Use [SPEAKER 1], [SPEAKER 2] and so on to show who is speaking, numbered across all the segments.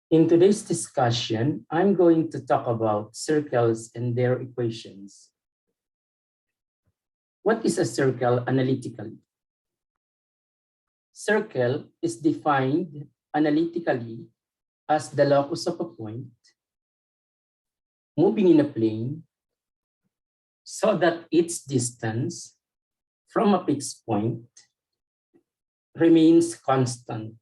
[SPEAKER 1] In today's discussion, I'm going to talk about circles and their equations. What is a circle analytically? Circle is defined analytically as the locus of a point moving in a plane so that its distance from a fixed point remains constant.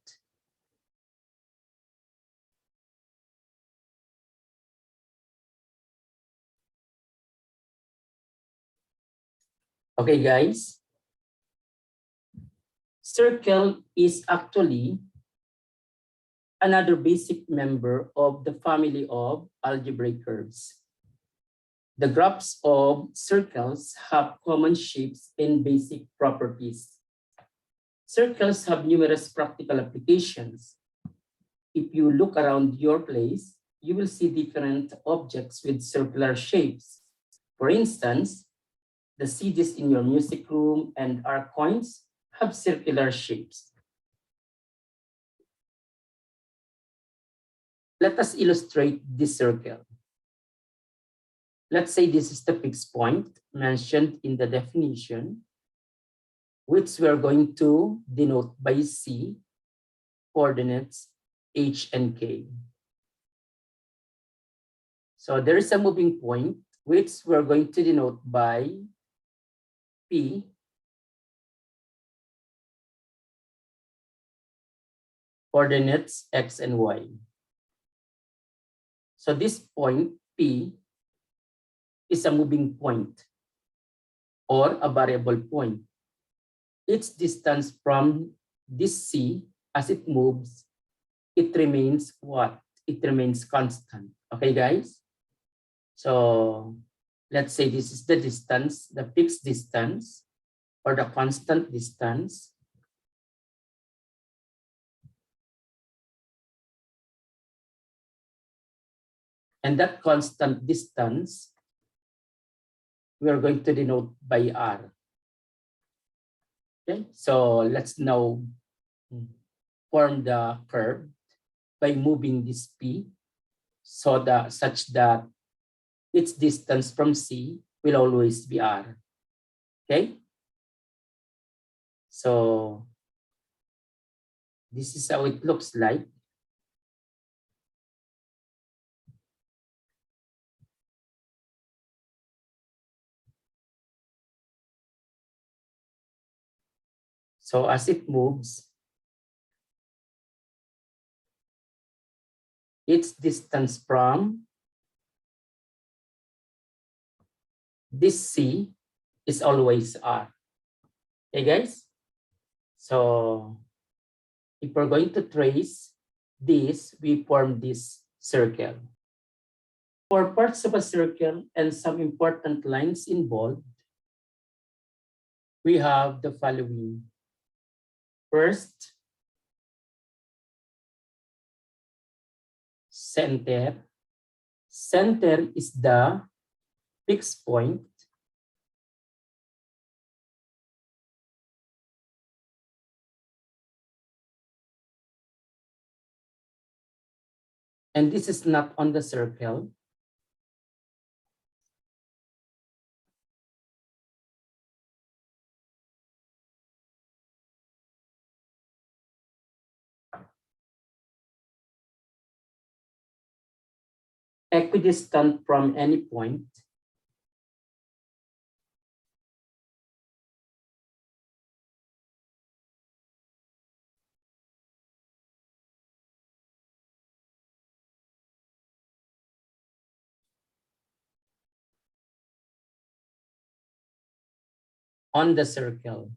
[SPEAKER 1] Okay, guys. Circle is actually another basic member of the family of algebraic curves. The graphs of circles have common shapes and basic properties. Circles have numerous practical applications. If you look around your place, you will see different objects with circular shapes. For instance, the CDs in your music room and our coins have circular shapes. Let us illustrate this circle. Let's say this is the fixed point mentioned in the definition, which we are going to denote by C, coordinates H and K. So there is a moving point, which we're going to denote by P, coordinates X and Y. So this point, P, is a moving point or a variable point. Its distance from this C, as it moves, it remains what? It remains constant. Okay, guys? So let's say this is the distance, the fixed distance or the constant distance. And that constant distance, we are going to denote by R. Okay, so let's now form the curve by moving this P such that its distance from C will always be R. Okay, so this is how it looks like. So as it moves, its distance from this C is always R. Okay, guys? So if we're going to trace this, we form this circle. For parts of a circle and some important lines involved, we have the following. First, center. Center is the fixed point. And this is not on the circle. Equidistant from any point. On the circle.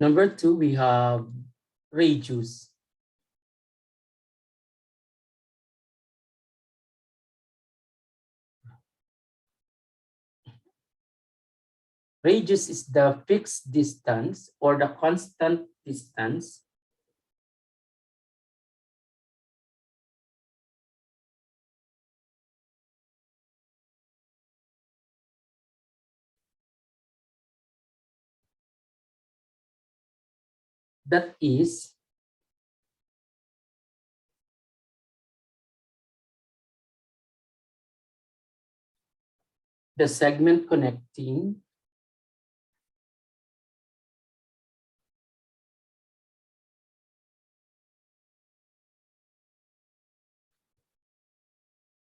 [SPEAKER 1] Number two, we have radius. Radius is the fixed distance or the constant distance that is the segment connecting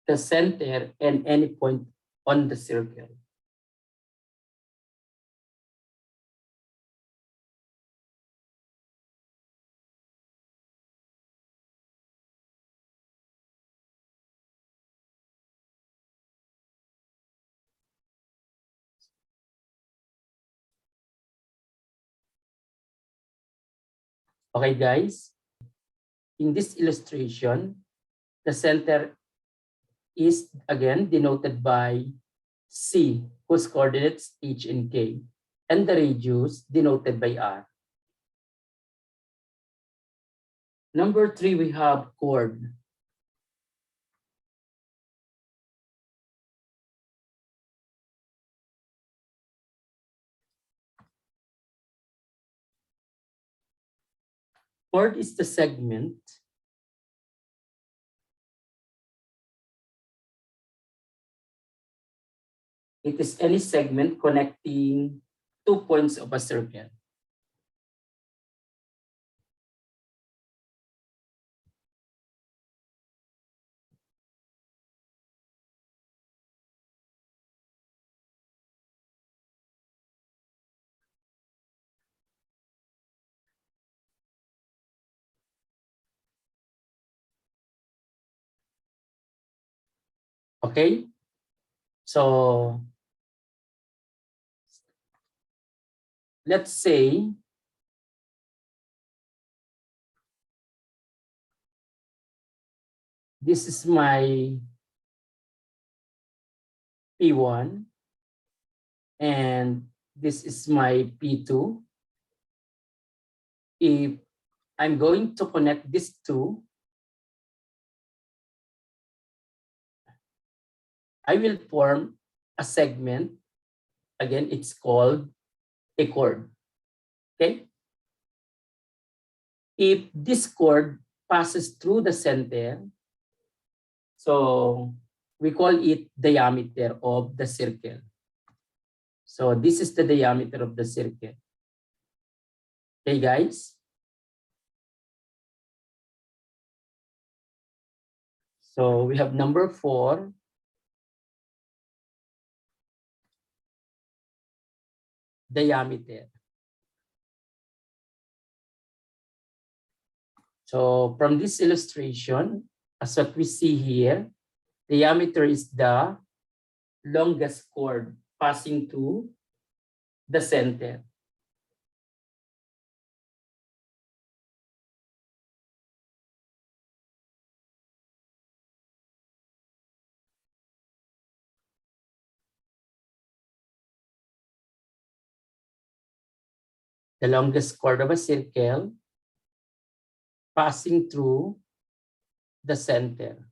[SPEAKER 1] the center and any point on the circle. Okay, guys, in this illustration, the center is again denoted by C, whose coordinates H and K, and the radius denoted by R. Number 3, we have chord. Chord is the segment it is any segment connecting 2 points of a circle. Okay? So let's say this is my P1 and this is my P2. If I'm going to connect these two, I will form a segment. Again, it's called a chord. Okay? If this chord passes through the center, so we call it diameter of the circle. So this is the diameter of the circle. Okay, guys? So we have number 4. Diameter. So from this illustration, as what we see here, diameter is the longest chord passing to the center. The longest chord of a circle passing through the center.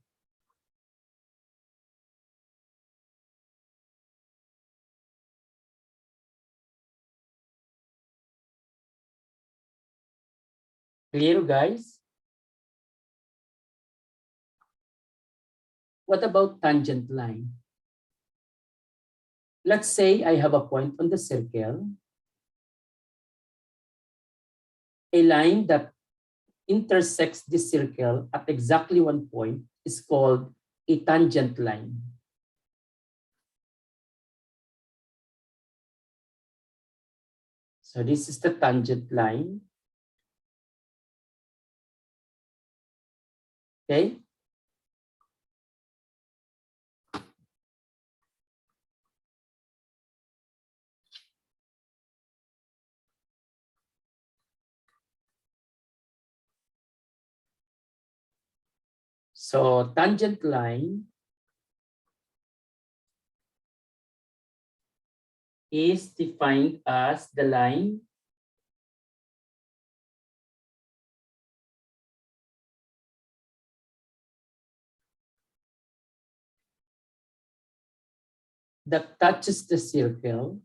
[SPEAKER 1] Clear, guys? What about tangent line? Let's say I have a point on the circle, a line that intersects this circle at exactly one point is called a tangent line. So this is the tangent line. Okay. So tangent line is defined as the line that touches the circle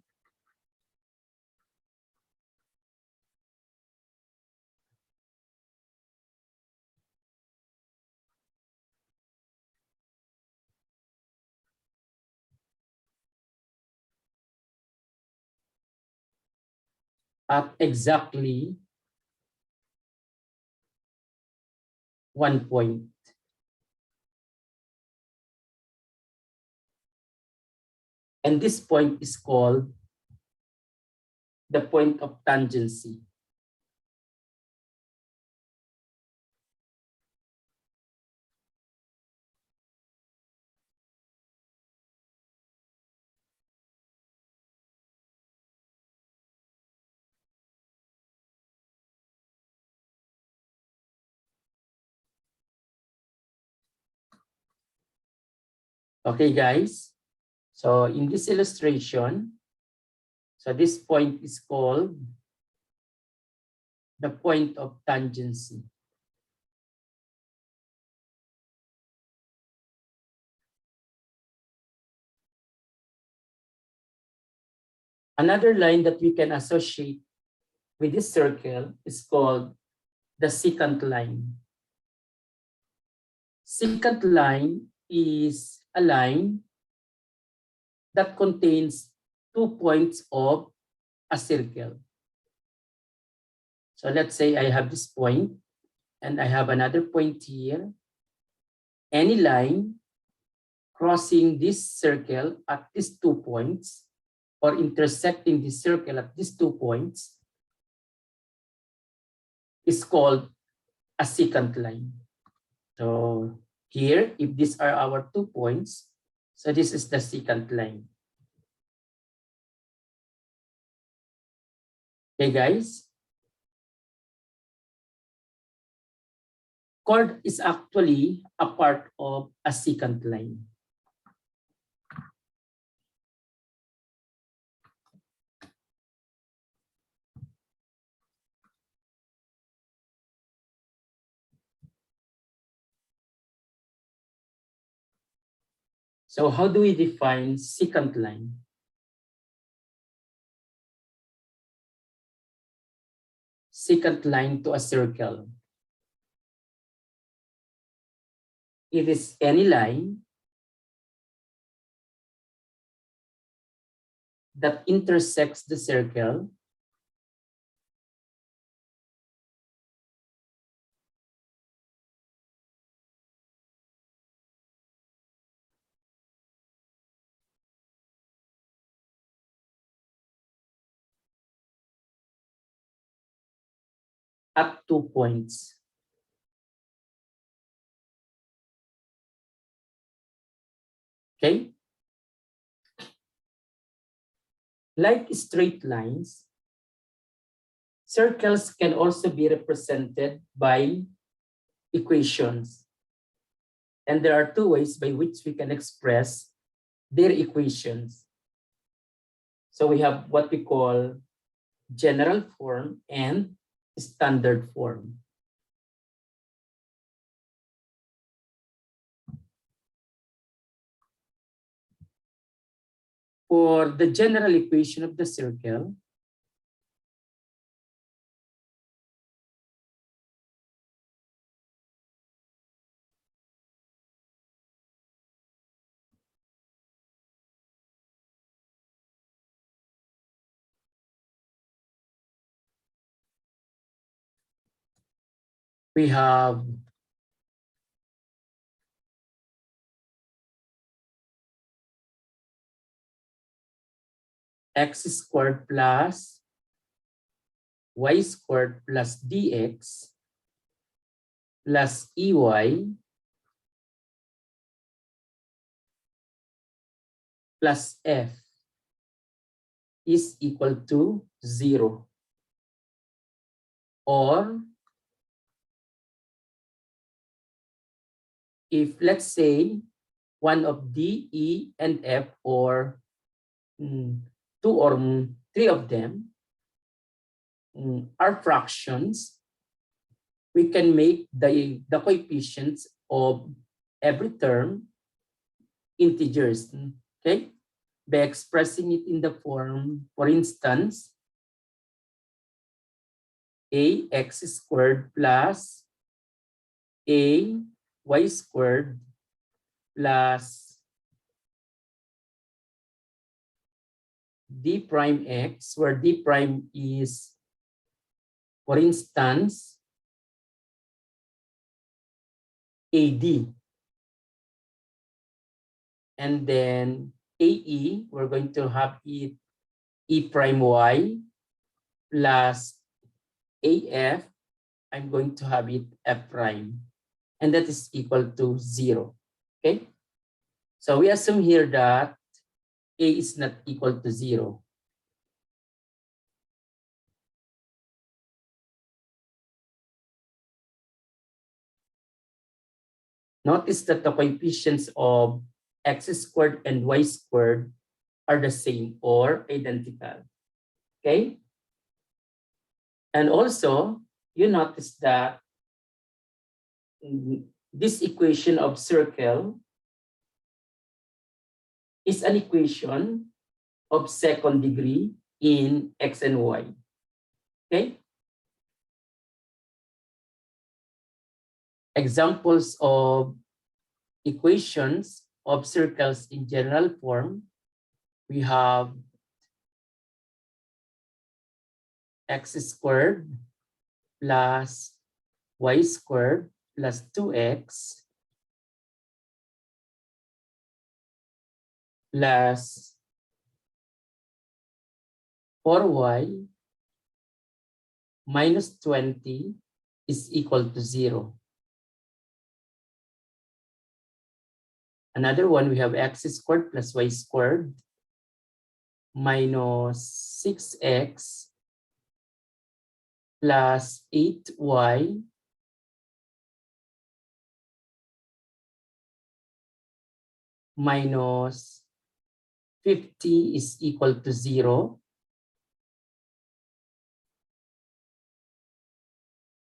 [SPEAKER 1] at exactly 1 point. And this point is called the point of tangency. Okay, guys. So in this illustration, so this point is called the point of tangency. Another line that we can associate with this circle is called the secant line. Secant line is a line that contains 2 points of a circle. So let's say I have this point and I have another point here. Any line crossing this circle at these 2 points or intersecting this circle at these 2 points is called a secant line. So here, if these are our 2 points, so this is the secant line. Okay, guys. Chord is actually a part of a secant line. So how do we define secant line? Secant line to a circle. It is any line that intersects the circle at 2 points. Okay? Like straight lines, circles can also be represented by equations. And there are 2 ways by which we can express their equations. So we have what we call general form and standard form. For the general equation of the circle, we have x squared plus y squared plus dx plus ey plus f is equal to 0. Or if let's say one of D, E, and F, or 2 or 3 of them are fractions, we can make the coefficients of every term integers, okay? By expressing it in the form, for instance, ax squared plus a y squared plus d prime x, where d prime is For instance, AD. And then AE, we're going to have it E prime Y plus AF, I'm going to have it F prime. And that is equal to 0. Okay? So we assume here that A is not equal to 0. Notice that the coefficients of x squared and y squared are the same or identical. Okay? And also, you notice that this equation of circle is an equation of second degree in x and y. Okay? Examples of equations of circles in general form, we have x squared plus y squared plus 2x plus 4y minus 20 is equal to 0. Another one, we have x squared plus y squared minus 6x plus 8y minus 50 is equal to 0.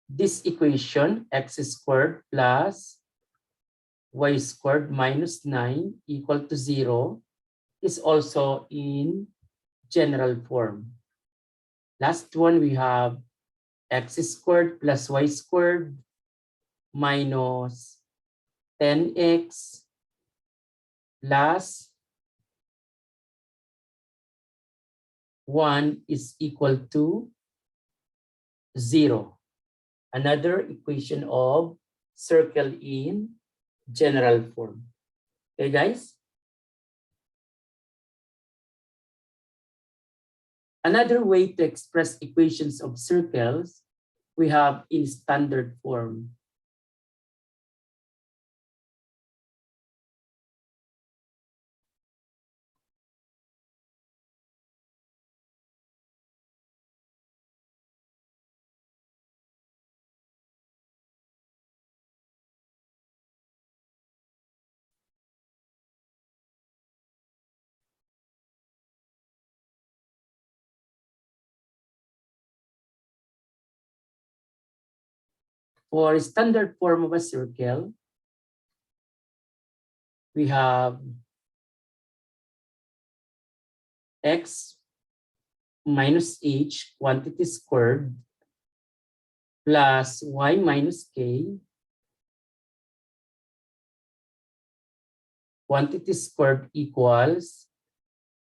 [SPEAKER 1] This equation, x squared plus y squared minus 9 equal to 0, is also in general form. Last one, we have x squared plus y squared minus 10x plus 1 is equal to 0. Another equation of circle in general form. Okay, guys? Another way to express equations of circles, we have in standard form. For standard form of a circle, we have x minus h quantity squared plus y minus k quantity squared equals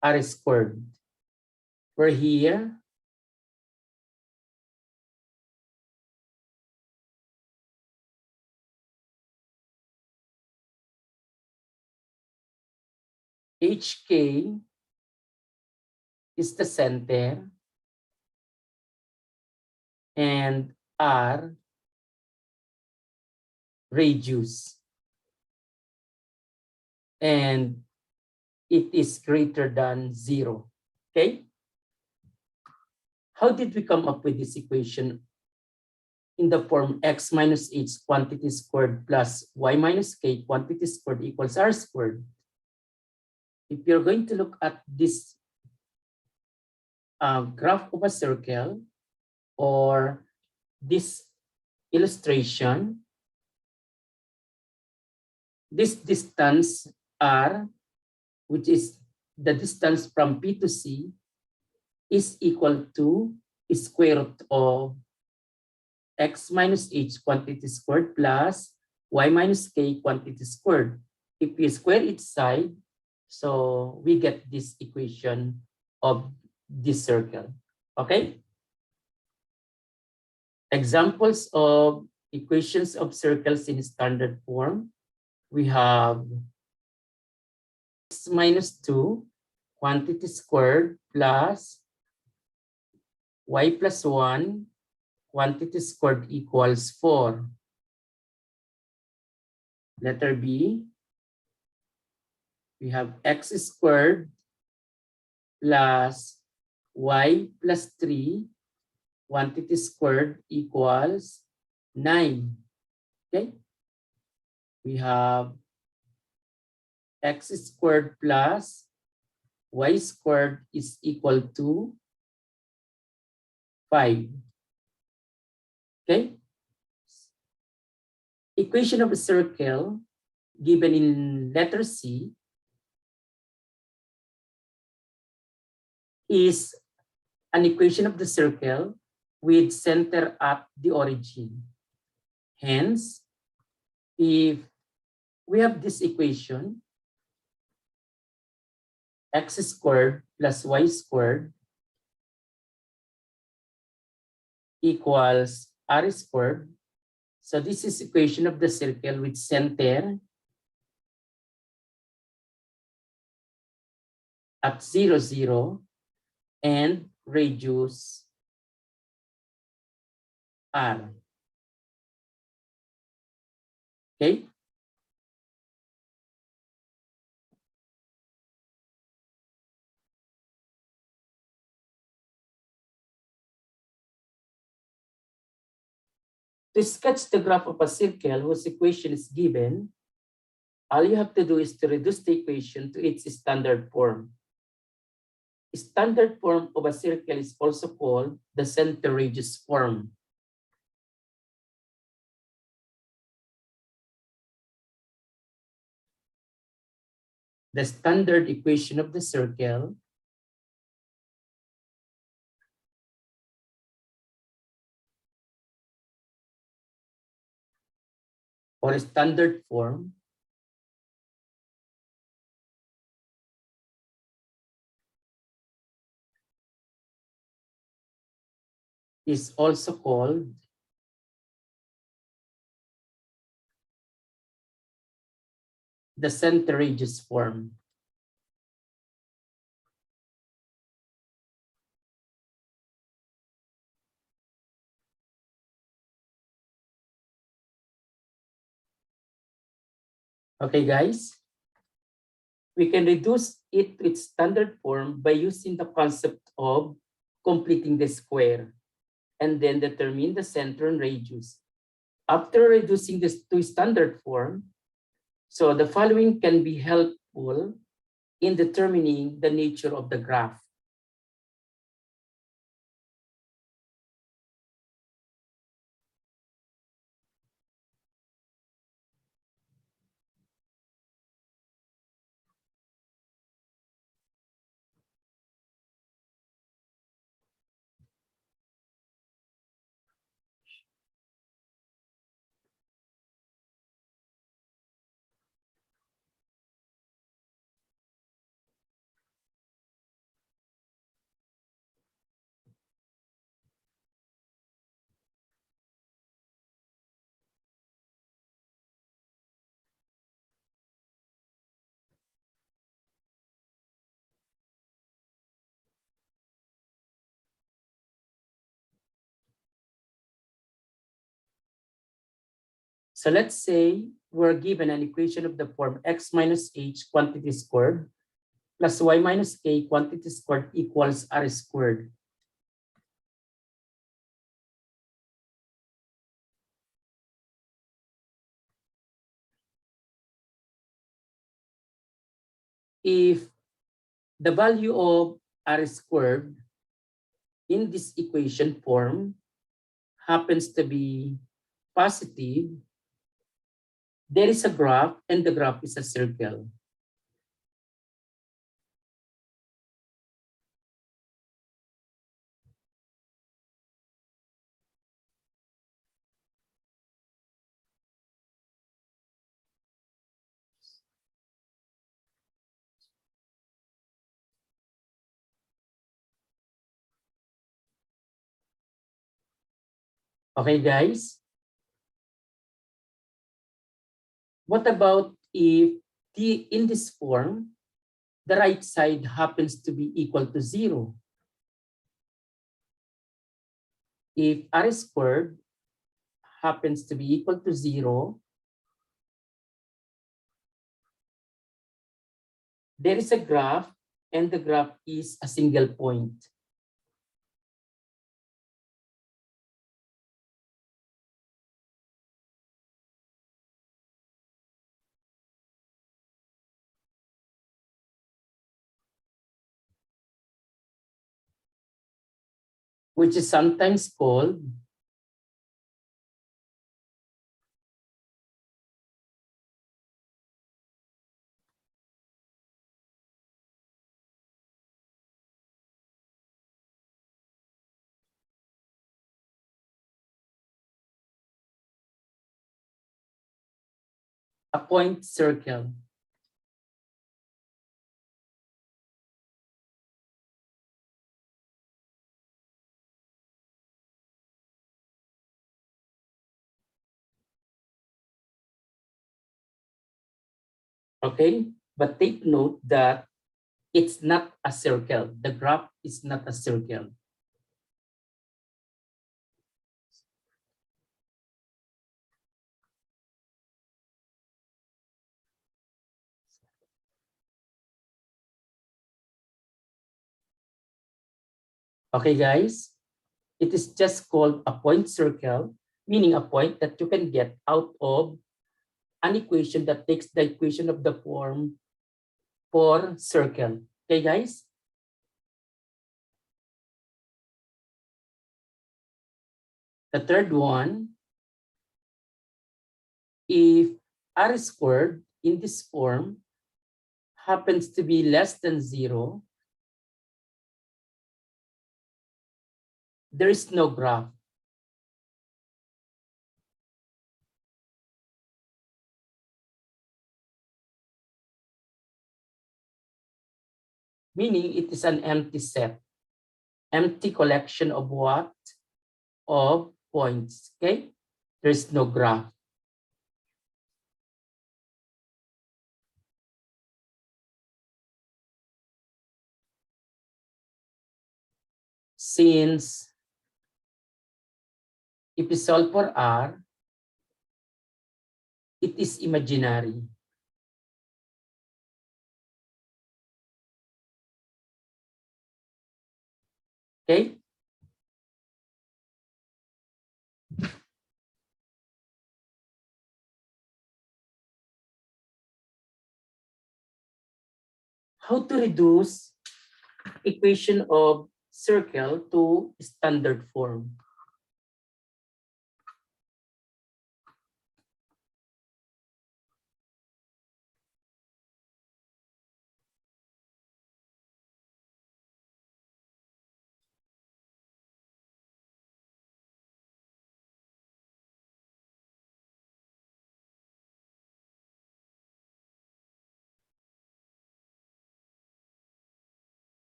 [SPEAKER 1] r squared. Where here, hk is the center and r radius, and it is greater than 0. Okay? How did we come up with this equation in the form x minus h quantity squared plus y minus k quantity squared equals r squared? If you're going to look at this graph of a circle or this illustration, this distance r, which is the distance from P to C, is equal to square root of x minus h quantity squared plus y minus k quantity squared. If we square each side, so we get this equation of this circle. Okay? Examples of equations of circles in standard form. We have x minus 2 quantity squared plus y plus 1 quantity squared equals 4. Letter B, we have x squared plus y plus 3 quantity squared equals 9. Okay. We have x squared plus y squared is equal to 5. Okay. Equation of a circle given in letter C is an equation of the circle with center at the origin. Hence, if we have this equation, x squared plus y squared equals r squared. So this is equation of the circle with center at 0, 0 and radius r. Okay. To sketch the graph of a circle whose equation is given, all you have to do is to reduce the equation to its standard form. Standard form of a circle is also called the center radius form. The standard equation of the circle or standard form is also called the center radius form. Okay, guys, we can reduce it to its standard form by using the concept of completing the square and then determine the center and radius. After reducing this to standard form, so the following can be helpful in determining the nature of the graph. So let's say we're given an equation of the form x minus h quantity squared plus y minus k quantity squared equals r squared. If the value of r squared in this equation form happens to be positive, there is a graph and the graph is a circle. Okay, guys? What about if in this form, the right side happens to be equal to 0? If r squared happens to be equal to 0, there is a graph and the graph is a single point. Which is sometimes called a point circle. Okay, but take note that it's not a circle. The graph is not a circle. Okay, guys, it is just called a point circle, meaning a point that you can get out of an equation that takes the equation of the form for circle. Okay, guys? The third one, if r squared in this form happens to be less than 0, there is no graph. Meaning it is an empty set, empty collection of what? Of points, okay? There's no graph. Since if you solve for r, it is imaginary. Okay? How to reduce equation of circle to standard form?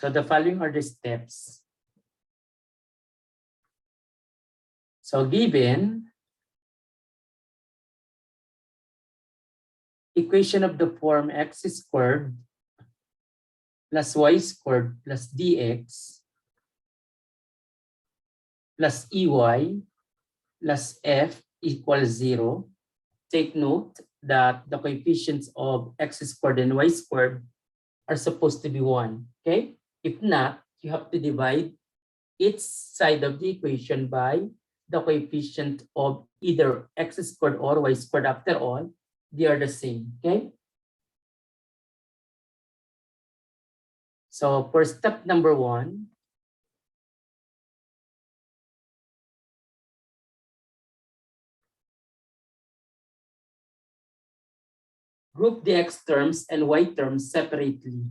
[SPEAKER 1] So the following are the steps. So given equation of the form x squared plus y squared plus dx plus ey plus f equals 0, take note that the coefficients of x squared and y squared are supposed to be 1. Okay? If not, you have to divide each side of the equation by the coefficient of either x squared or y squared. After all, they are the same. Okay? So for step number 1, group the x terms and y terms separately.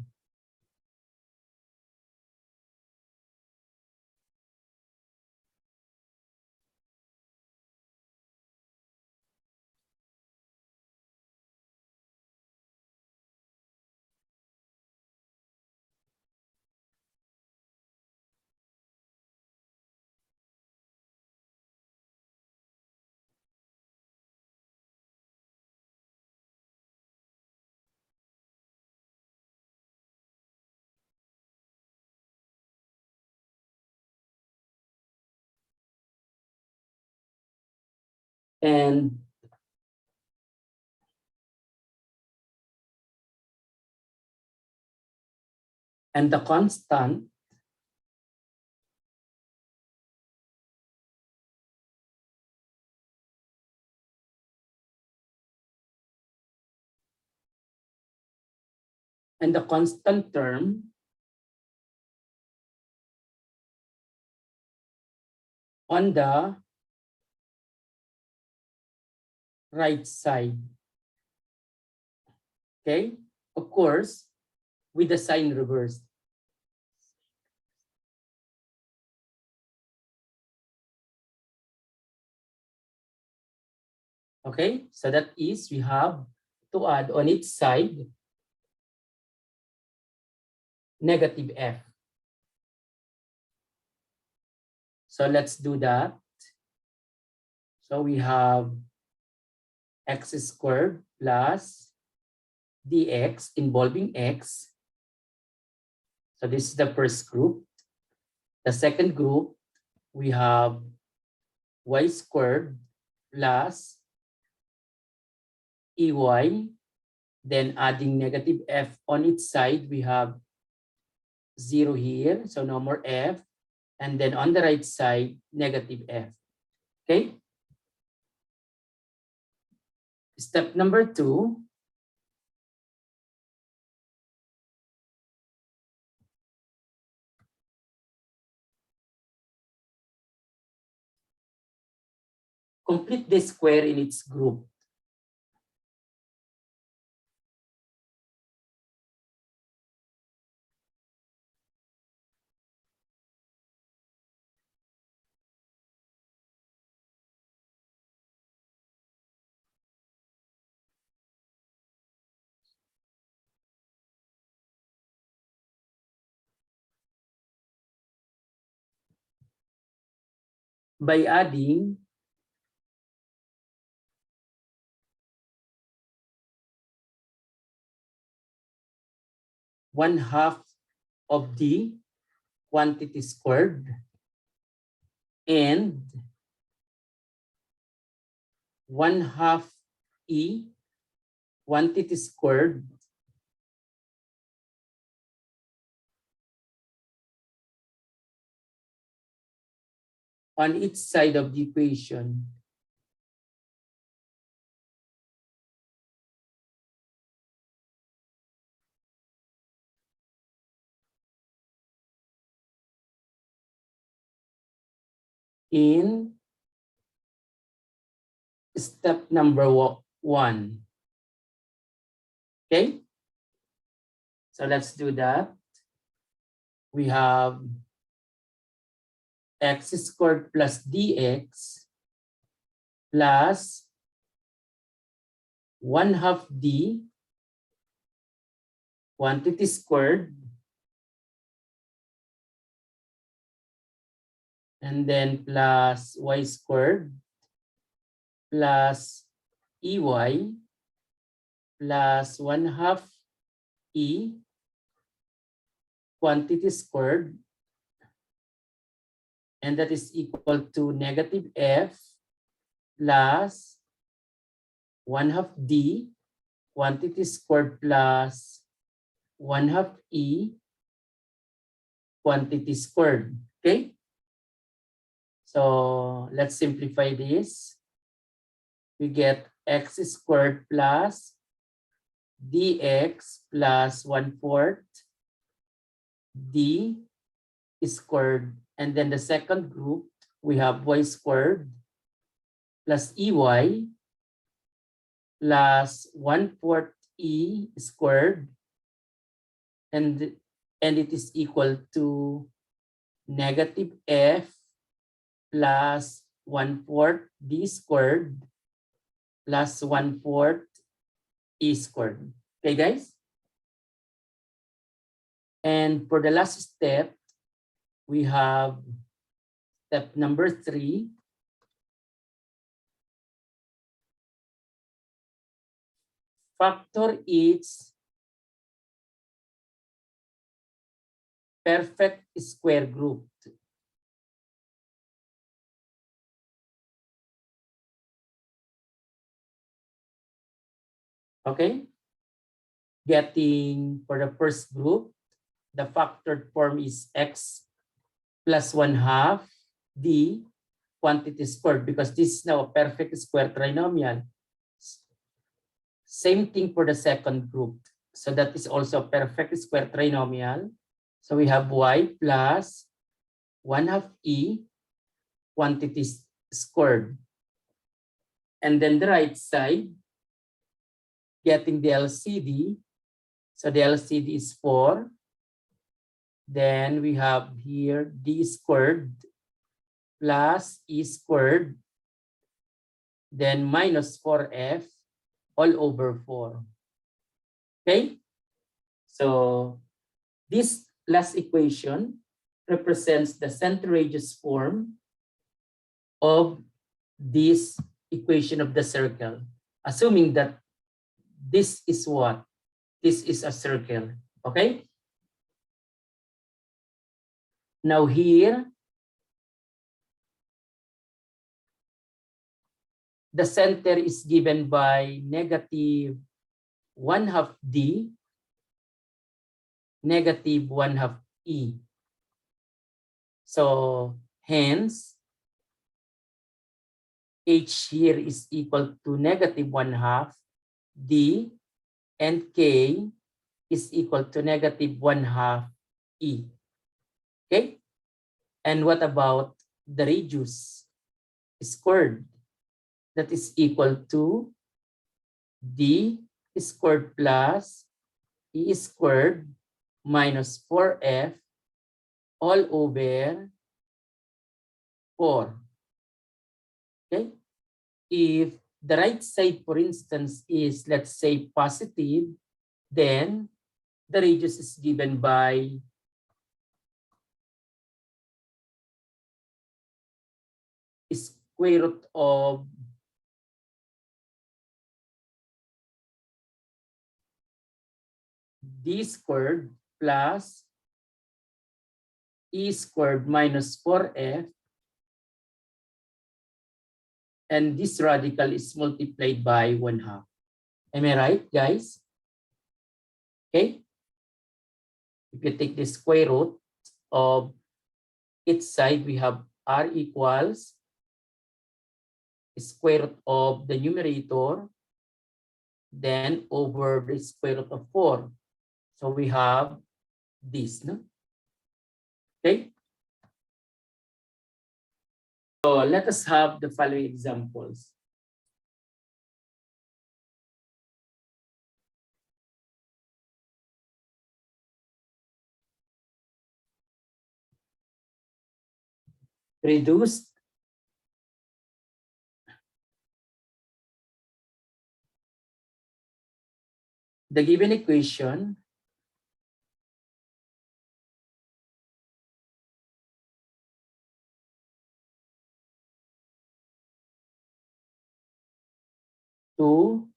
[SPEAKER 1] And the constant term on the right side. Okay, of course, with the sign reversed. Okay, so that is we have to add on its side negative f. So let's do that. So we have x squared plus dx involving x. So this is the first group. The second group, we have y squared plus ey. Then adding negative f on its side, we have 0 here, so no more f. And then on the right side, negative f. Okay? Step number 2, complete the square in its group. By adding one half of the quantity squared and one half e quantity squared on each side of the equation. In step number 1. Okay? So let's do that. We have x squared plus dx plus 1/2 d quantity squared and then plus y squared plus ey plus 1/2 e quantity squared, and that is equal to negative f plus 1/2 d quantity squared plus 1/2 e quantity squared. Okay? So let's simplify this. We get x squared plus dx plus 1/4 d squared. And then the second group, we have y squared plus ey plus 1/4 e squared. And it is equal to negative f plus 1/4 d squared plus 1/4 e squared. Okay, guys? And for the last step, we have step number 3. Factor its perfect square group. Okay? Getting for the first group, the factored form is x plus 1/2 d quantity squared, because this is now a perfect square trinomial. Same thing for the second group. So that is also a perfect square trinomial. So we have y plus 1/2 e quantity squared. And then the right side, getting the LCD. So the LCD is 4. Then we have here d squared plus e squared, then minus 4f all over 4. Okay? So this last equation represents the center radius form of this equation of the circle, assuming that this is what? This is a circle. Okay? Now here, the center is given by negative 1/2 d, negative 1/2 e. So hence, h here is equal to negative 1/2 d, and k is equal to negative 1/2 e. Okay? And what about the radius squared? That is equal to d squared plus e squared minus 4f all over 4. Okay? If the right side, for instance, is, let's say, positive, then the radius is given by square root of d squared plus e squared minus 4f, and this radical is multiplied by 1/2. Am I right, guys? Okay. If you take the square root of each side, we have r equals square root of the numerator, then over the square root of 4. So we have this, no? Okay. So let us have the following examples. Reduce the given equation to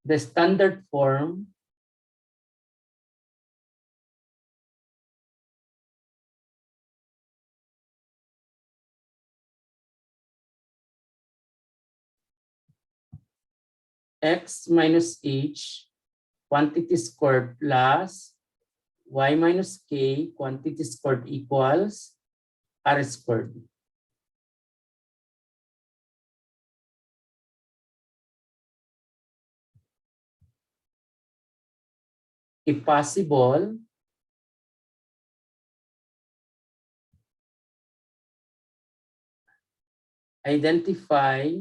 [SPEAKER 1] the standard form x minus h quantity squared plus y minus k quantity squared equals r squared. If possible, identify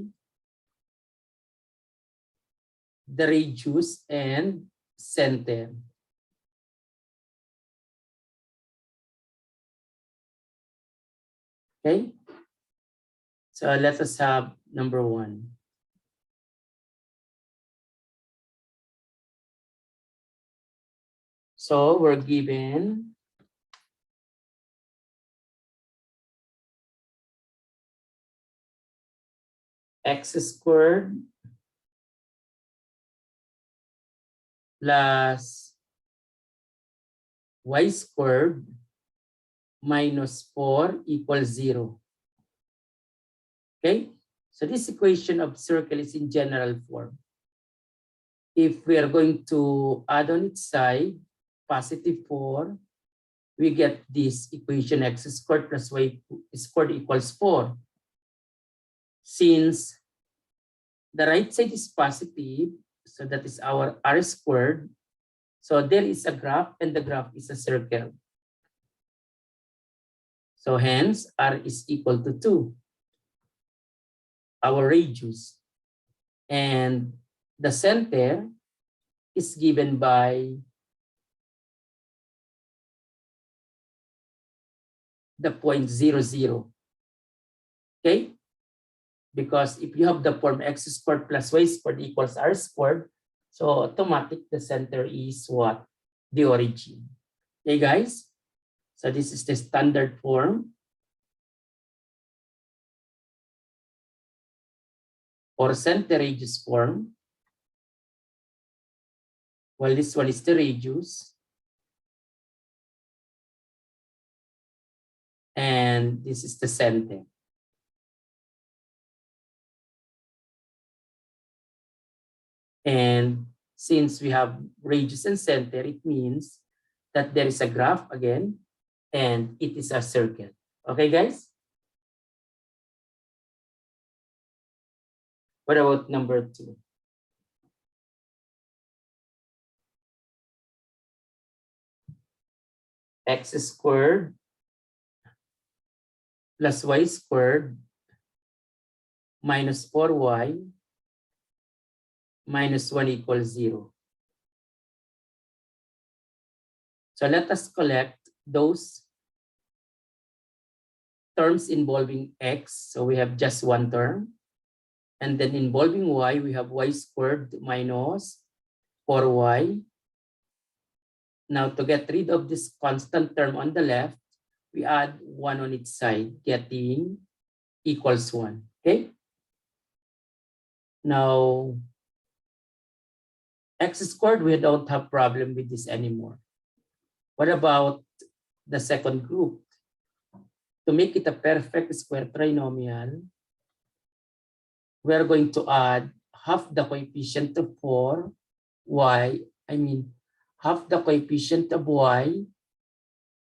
[SPEAKER 1] the radius and center. Okay? So let us have number 1. So we're given x squared plus y squared minus 4 equals 0. Okay? So this equation of circle is in general form. If we are going to add on its side, positive 4, we get this equation x squared plus y squared equals 4. Since the right side is positive, so that is our r squared. So there is a graph and the graph is a circle. So hence r is equal to 2, our radius. And the center is given by the point 0, 0. Okay? Because if you have the form x squared plus y squared equals r squared, so automatic the center is what? The origin. Okay, guys? So this is the standard form or center radius form. While this one is the radius. And this is the center. And since we have radius and center, it means that there is a graph again, and it is a circle. Okay, guys? What about number 2? X squared plus y squared minus 4y minus 1 equals 0. So let us collect those terms involving x. So we have just one term. And then involving y, we have y squared minus 4y. Now to get rid of this constant term on the left, we add 1 on its side, getting equals 1. Okay? Now, x squared, we don't have problem with this anymore. What about the second group? To make it a perfect square trinomial, we are going to add half the coefficient of 4, half the coefficient of y,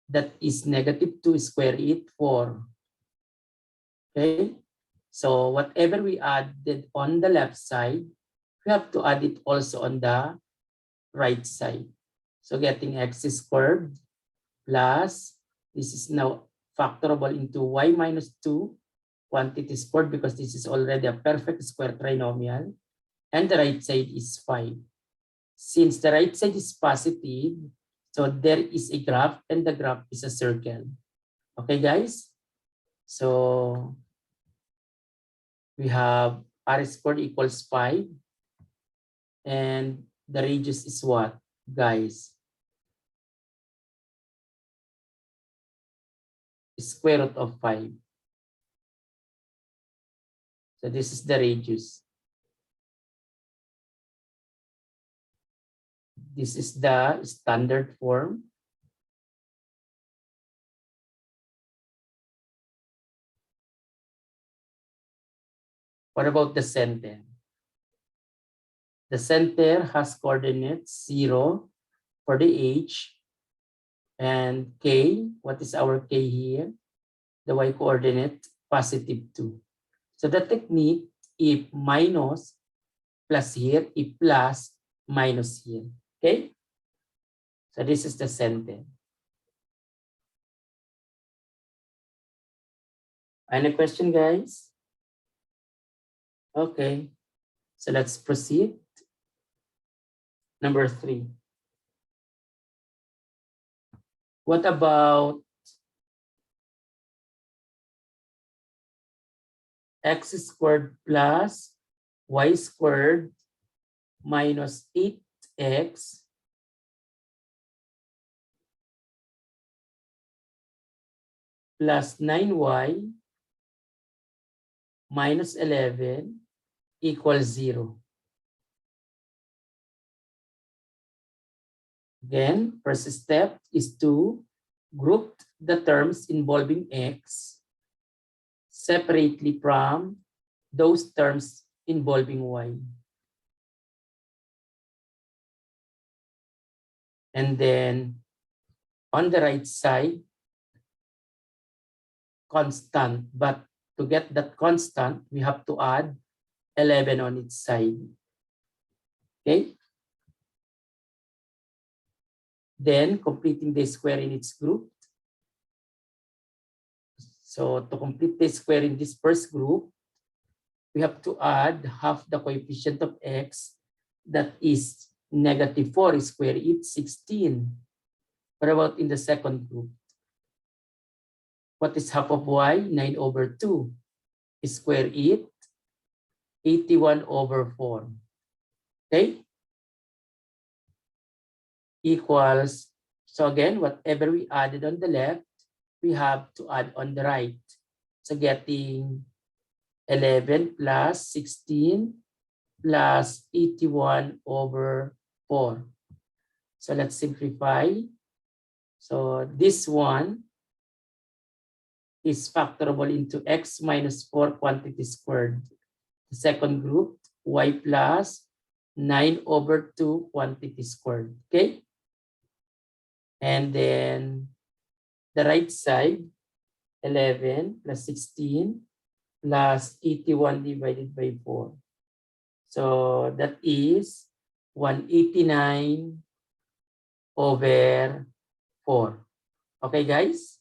[SPEAKER 1] that is negative 2, square it 4. Okay? So whatever we added on the left side, we have to add it also on the right side. So getting x squared plus, this is now factorable into y minus 2 quantity squared because this is already a perfect square trinomial. And the right side is 5. Since the right side is positive, so there is a graph and the graph is a circle. Okay, guys? So we have r squared equals 5. And the radius is what, guys? Square root of 5. So this is the radius. This is the standard form. What about the center? The center has coordinates 0 for the h and k. What is our k here? The y coordinate positive 2. So the technique, if minus plus here, if plus minus here. Okay? So this is the center. Any question, guys? Okay. So let's proceed. Number 3. What about x squared plus y squared minus 8x plus 9y minus 11 equals 0. Again, first step is to group the terms involving x separately from those terms involving y. And then on the right side, constant. But to get that constant, we have to add 11 on its side. Okay? Then completing the square in its group. So to complete the square in this first group, we have to add half the coefficient of x, that is -4 square it 16. What about in the second group? What is half of y? 9/2. Square it 81/4. Okay? Equals, so again, whatever we added on the left, we have to add on the right. So getting 11 plus 16 plus 81/4. So let's simplify. So this one is factorable into x minus 4 quantity squared. The second group, y plus 9/2 quantity squared. Okay? And then the right side, 11 plus 16 plus 81 divided by 4. So that is 189/4. Okay, guys?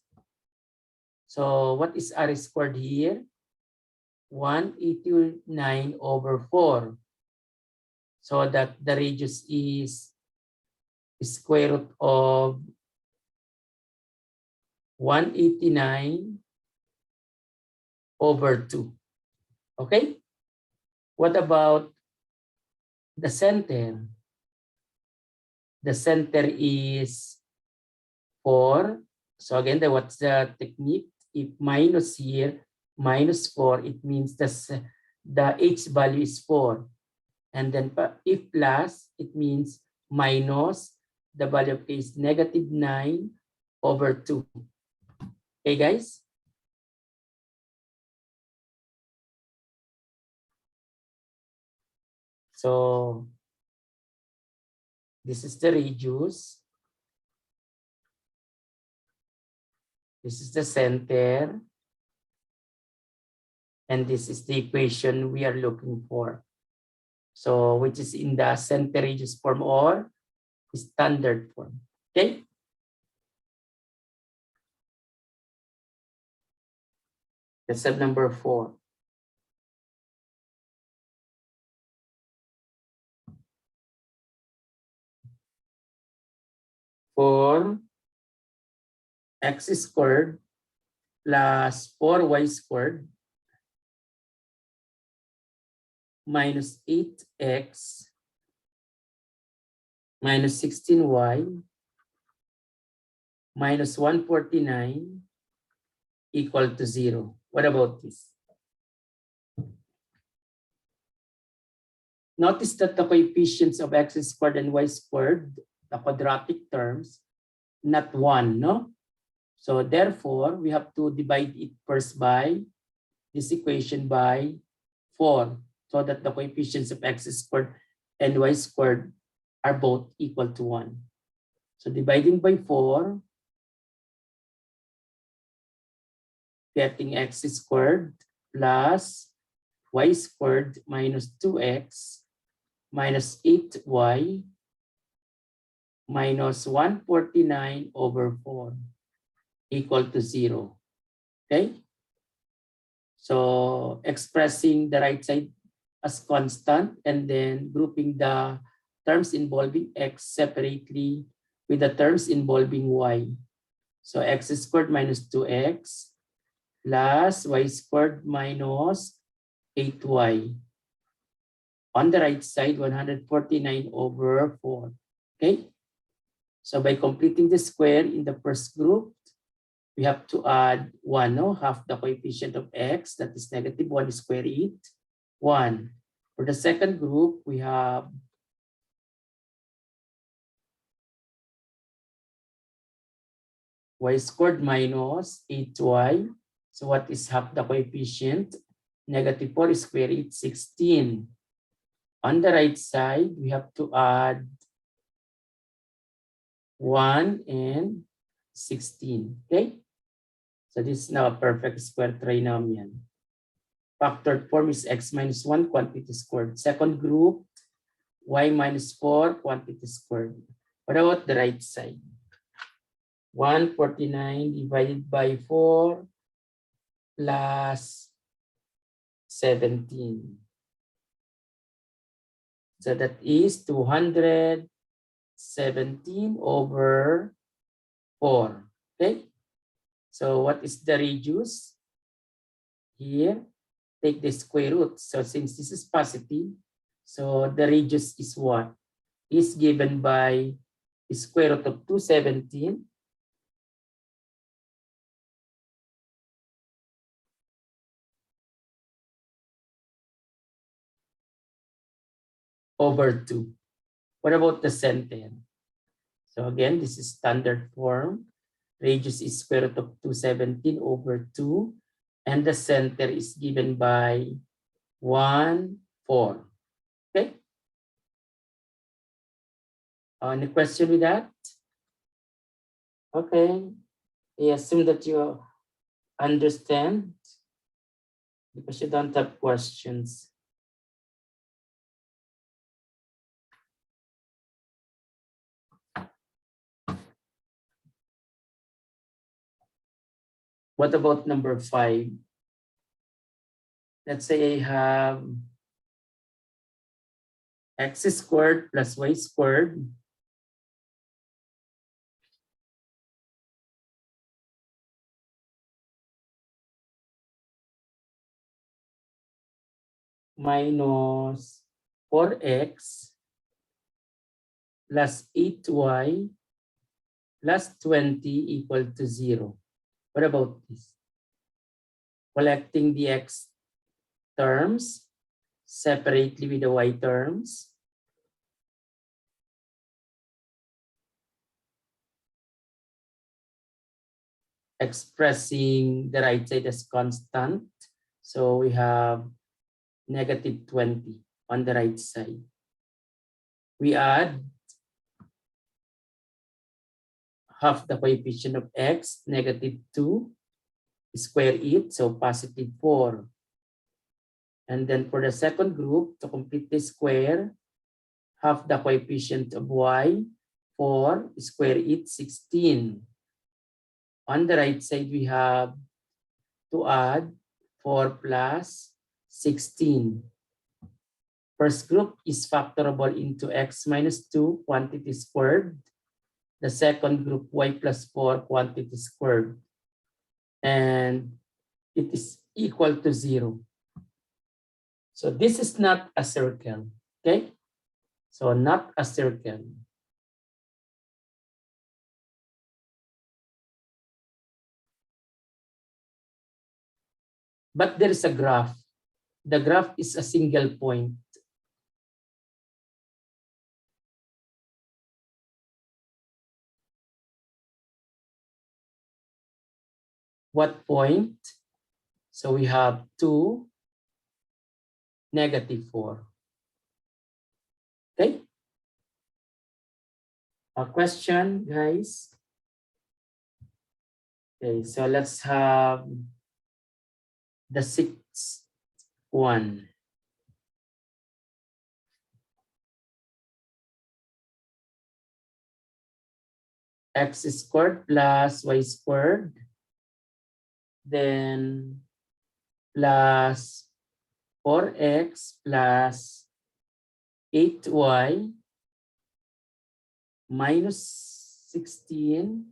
[SPEAKER 1] So what is r squared here? 189/4. So that the radius is square root of 189/2. Okay? What about the center? The center is 4. So again, what's the technique? If minus here, -4, it means the h value is 4. And then if plus, it means minus, the value of k is -9/2. Okay, guys? So this is the radius. This is the center. And this is the equation we are looking for. So which is in the center radius form or standard form. Okay? That's step number 4. For x squared plus 4y squared minus 8x minus 16y minus 149 equal to 0. What about this? Notice that the coefficients of x squared and y squared, the quadratic terms, not 1, no? So therefore, we have to divide it first by this equation by 4, so that the coefficients of x squared and y squared are both equal to 1. So dividing by 4, getting x squared plus y squared minus 2x minus 8y minus 149/4 equal to 0. Okay? So expressing the right side as constant and then grouping the terms involving x separately with the terms involving y. So x squared minus 2x plus y squared minus 8y. On the right side, 149/4. Okay? So by completing the square in the first group, we have to add 1, no? Half the coefficient of x, that is -1 square it, 1. For the second group, we have y squared minus 8y. So what is half the coefficient? Negative 4 square root 16. On the right side, we have to add 1 and 16. Okay? So this is now a perfect square trinomial. Factored form is x minus 1 quantity squared. Second group, y minus 4 quantity squared. What about the right side? 149 divided by 4 plus 17. So that is 217 over 4. Okay? So what is the radius? Here, take the square root. So since this is positive, so the radius is what? Is given by the square root of 217 over 2. What about the center? So again, this is standard form. Radius is square root of 217 over 2. And the center is given by 1, 4. Okay? Any question with that? Okay. I assume that you understand because you don't have questions. What about number 5? Let's say I have x squared plus y squared minus 4x plus 8y plus 20 equal to 0. What about this? Collecting the x terms separately with the y terms. Expressing the right side as constant. So we have negative 20 on the right side. We add half the coefficient of x, negative 2, square it, so positive 4. And then for the second group, to complete the square, half the coefficient of y, 4, square it, 16. On the right side, we have to add 4 plus 16. First group is factorable into x minus 2 quantity squared. The second group, y plus 4 quantity squared. And it is equal to 0. So this is not a circle, okay? So not a circle. But there is a graph. The graph is a single point. What point? So we have 2, negative 4. Okay? A question, guys? Okay, so let's have the 6th one. X squared plus y squared, then plus 4x plus 8y minus 16,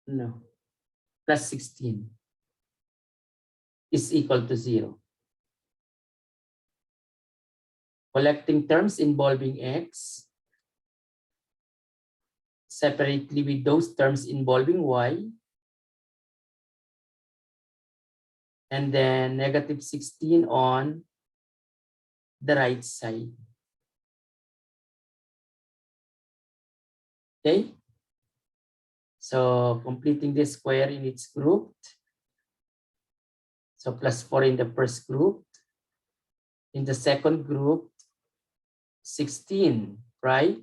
[SPEAKER 1] no, plus 16 is equal to 0. Collecting terms involving x separately with those terms involving y, and then negative 16 on the right side. Okay? So completing the square in its group. So plus 4 in the first group. In the second group, 16, right?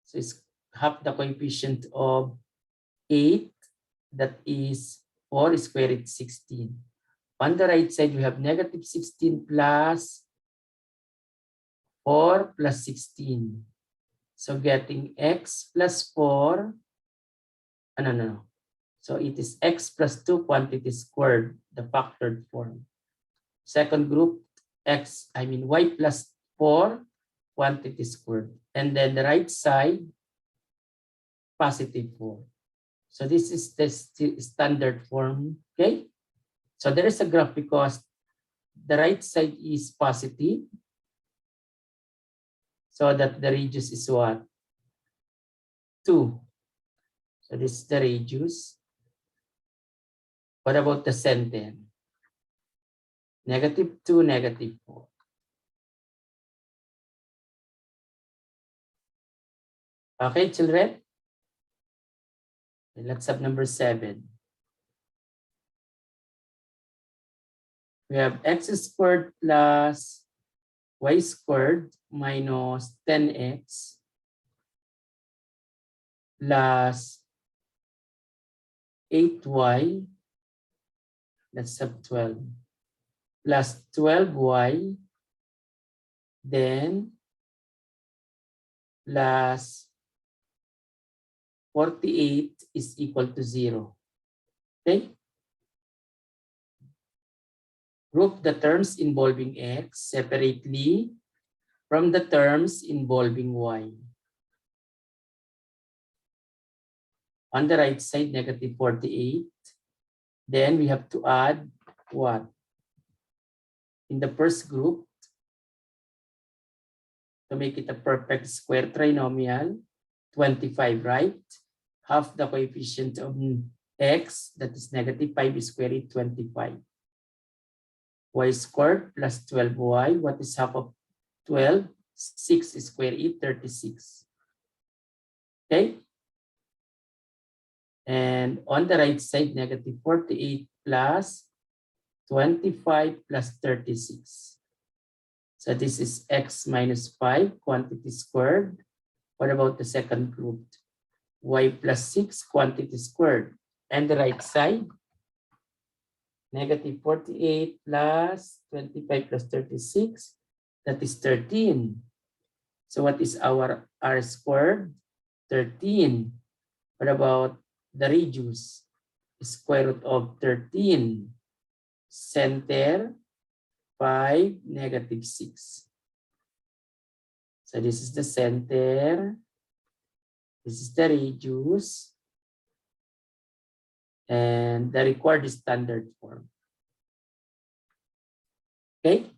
[SPEAKER 1] So it's half the coefficient of 8, that is 4 square root 16. On the right side, we have negative 16 plus 4 plus 16. So getting x plus 4, no. So it is x plus 2 quantity squared, the factored form. Second group, y plus 4 quantity squared. And then the right side, positive 4. So this is the standard form, okay? So there is a graph because the right side is positive. So that the radius is what? 2. So this is the radius. What about the center? Negative 2, negative 4. Okay, children? Let's have number 7. We have x squared plus y squared minus 10x plus 8y, let's have 12, plus 12y, then plus 48 is equal to 0. Okay? Group the terms involving x separately from the terms involving y. On the right side, negative 48. Then we have to add what? In the first group, to make it a perfect square trinomial, 25, right? Half the coefficient of x, that is negative 5 square root 25. Y squared plus 12y. What is half of 12? 6 square root 36. Okay? And on the right side, negative 48 plus 25 plus 36. So this is x minus 5 quantity squared. What about the second group? Y plus 6 quantity squared. And the right side, negative 48 plus 25 plus 36, that is 13. So what is our r squared? 13. What about the radius? Square root of 13. Center, 5, negative 6. So this is the center. This is the radius. And the required standard form. Okay?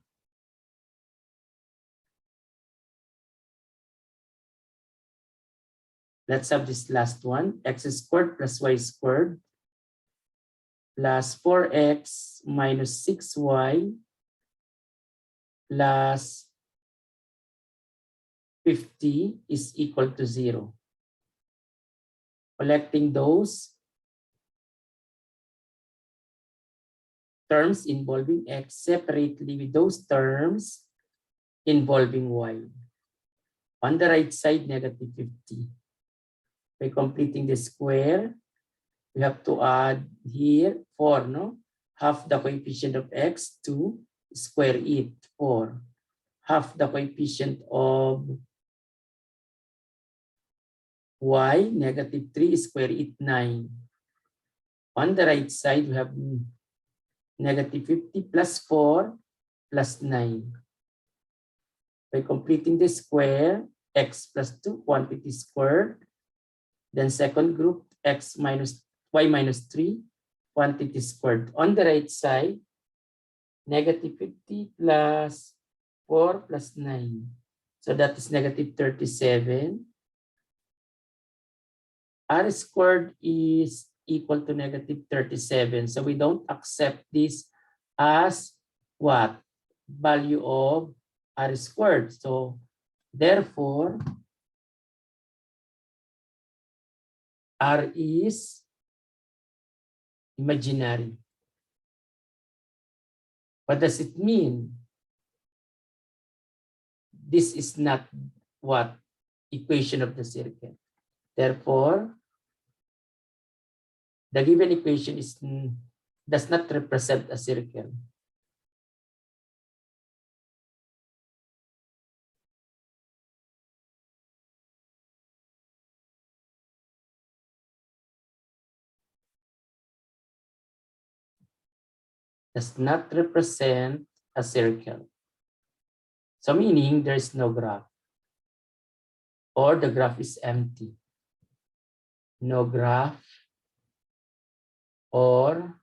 [SPEAKER 1] Let's have this last one. X squared plus y squared plus 4x minus 6y plus 50 is equal to 0. Collecting those terms involving x separately with those terms involving y. On the right side, negative 50. By completing the square, we have to add here 4, no? Half the coefficient of x, 2, square it, 4. Half the coefficient of y, negative 3, square it, 9. On the right side, we have negative 50 plus 4 plus 9. By completing the square, x plus 2 quantity squared. Then second group, y minus 3 quantity squared. On the right side, negative 50 plus 4 plus 9. So that is negative 37. R squared is equal to negative 37. So we don't accept this as what? Value of R squared. So therefore, R is imaginary. What does it mean? This is not what equation of the circle. Therefore, the given equation does not represent a circle. Does not represent a circle. So meaning there is no graph, or the graph is empty. No graph or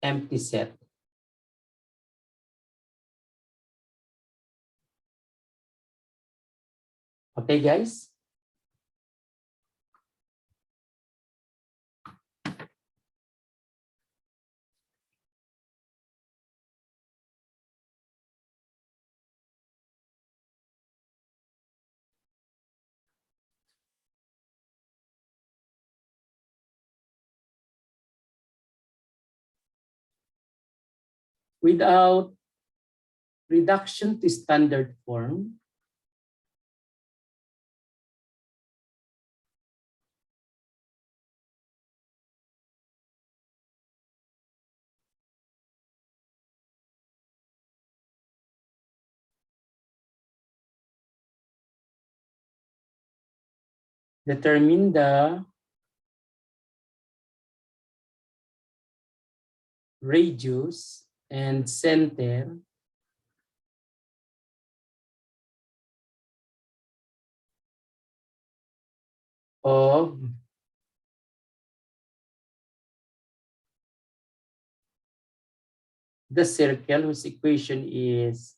[SPEAKER 1] empty set. Okay, guys? Without reduction to standard form, determine the radius and center of the circle whose equation is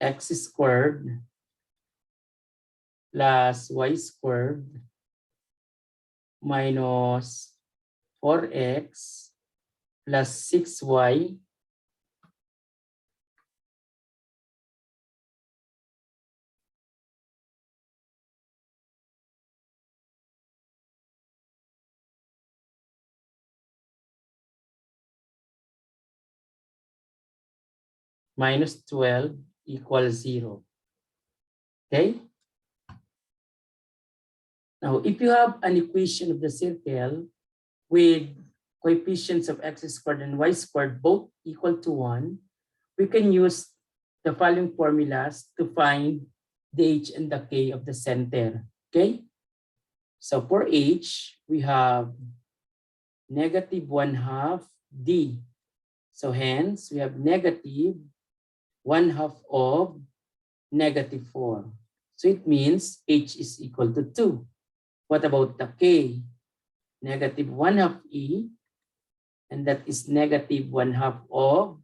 [SPEAKER 1] x squared plus y squared minus 4x plus 6y minus 12 equals 0. Okay? Now, if you have an equation of the circle with coefficients of x squared and y squared both equal to 1, we can use the following formulas to find the h and the k of the center. Okay? So for h, we have negative 1/2 d. So hence, we have negative 1/2 of negative 4. So it means h is equal to 2. What about the k? Negative 1/2 e, and that is negative 1/2 of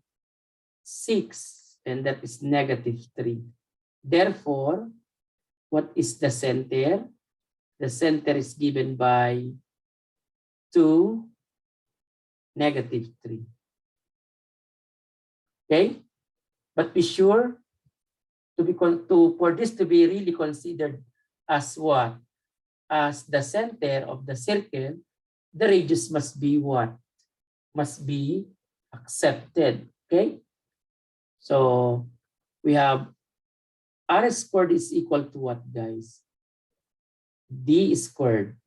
[SPEAKER 1] 6, and that is negative 3. Therefore, what is the center? The center is given by 2, negative 3. Okay? But be sure for this to be really considered as what? As the center of the circle, the radius must be what? Must be accepted. Okay? So we have r squared is equal to what, guys? D squared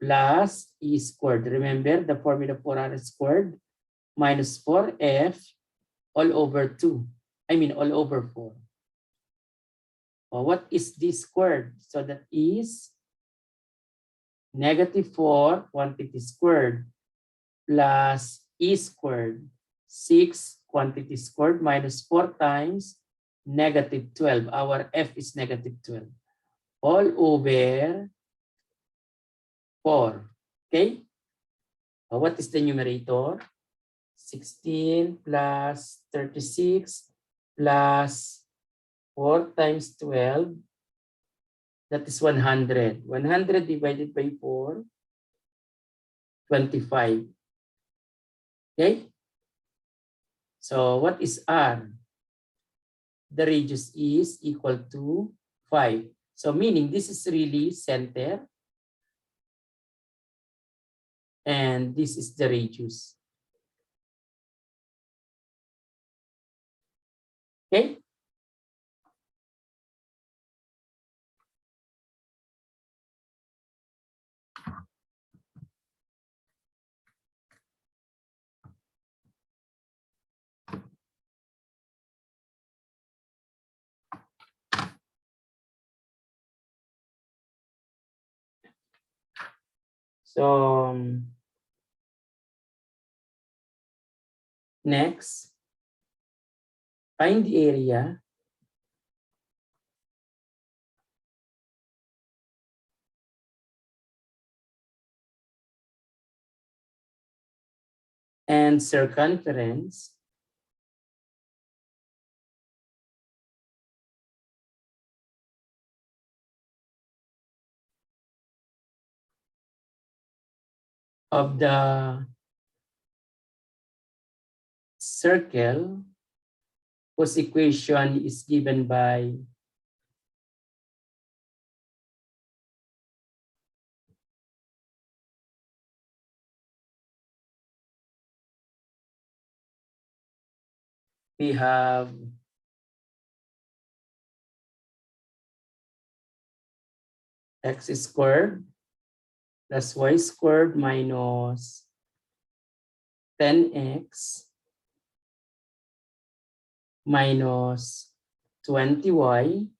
[SPEAKER 1] plus e squared. Remember the formula for r squared? Minus 4f all over 2. I mean all over 4. What is d squared? So that is negative 4 quantity squared plus e squared, 6 quantity squared minus 4 times negative 12. Our f is negative 12. All over 4. Okay? What is the numerator? 16 plus 36 plus 4 times 12, that is 100. 100 divided by 4, 25. Okay? So what is R? The radius is equal to 5. So meaning this is really center and this is the radius. Okay? So next, find the area and circumference of the circle whose equation is given by we have x squared plus y squared minus 10x minus 20y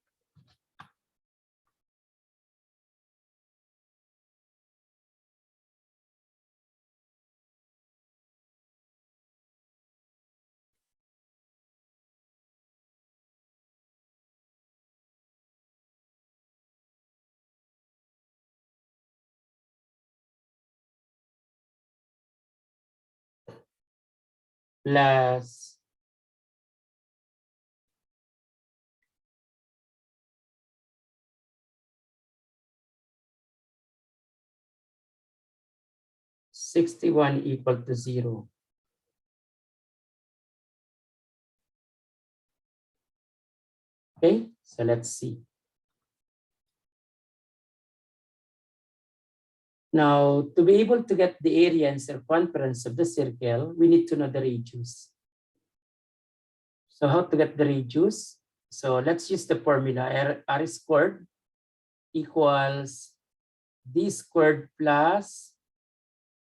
[SPEAKER 1] plus 61 equal to 0. Okay, so let's see. Now, to be able to get the area and circumference of the circle, we need to know the radius. So how to get the radius? So let's use the formula. R squared equals d squared plus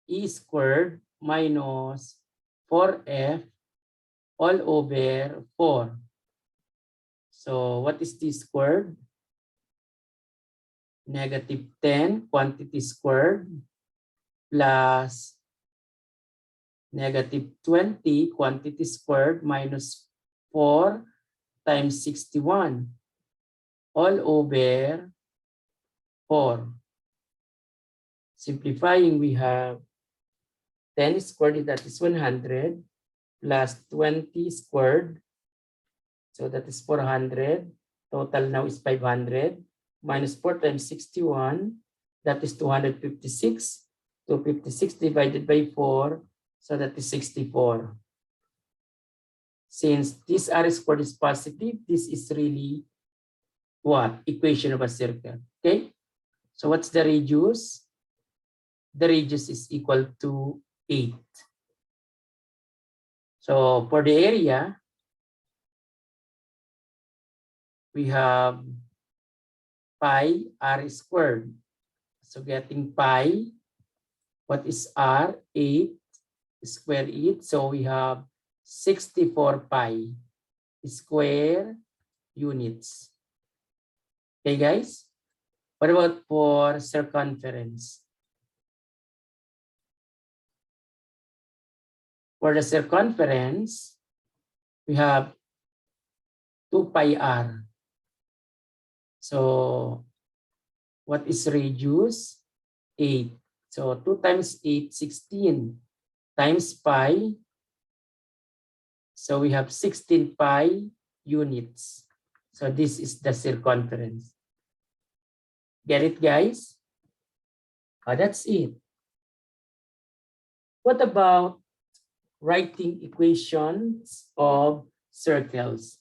[SPEAKER 1] e squared minus 4f all over 4. So what is d squared? Negative 10 quantity squared plus negative 20 quantity squared minus 4 times 61 all over 4. Simplifying, we have 10 squared, that is 100, plus 20 squared, so that is 400. Total now is 500, minus 4 times 61, that is 256. 256 divided by 4, so that is 64. Since this r squared is positive, this is really what? Equation of a circle. Okay? So what's the radius? The radius is equal to 8. So for the area, we have pi r squared. So getting pi, what is r? 8 square it. So we have 64 pi square units. Okay, guys? What about for circumference? For the circumference, we have 2 pi r. So what is radius? 8. So 2 times 8, 16 times pi. So we have 16 pi units. So this is the circumference. Get it, guys? Oh, that's it. What about writing equations of circles?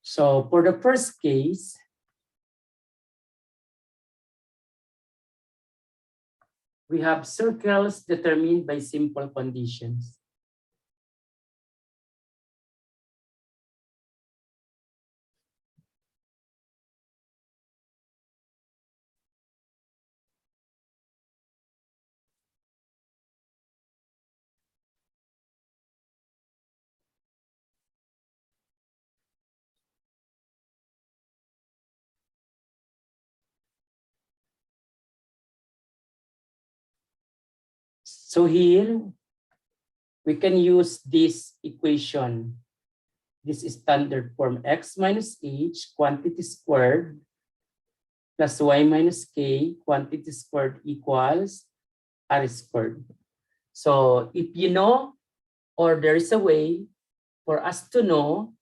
[SPEAKER 1] So for the first case, we have circles determined by simple conditions. So here, we can use this equation. This is standard form: x minus h quantity squared plus y minus k quantity squared equals r squared. So if you know, or there is a way for us to know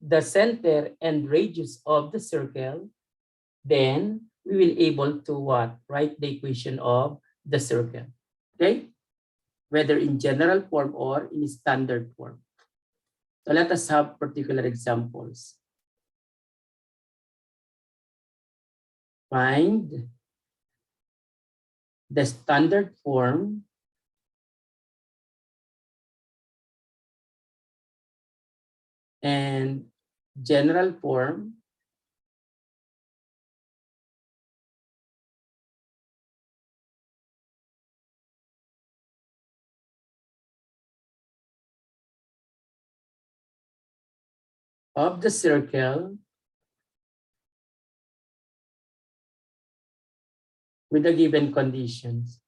[SPEAKER 1] the center and radius of the circle, then we will able to what? Write the equation of the circle. Okay? Whether in general form or in standard form. So let us have particular examples. Find the standard form and general form of the circle with the given conditions.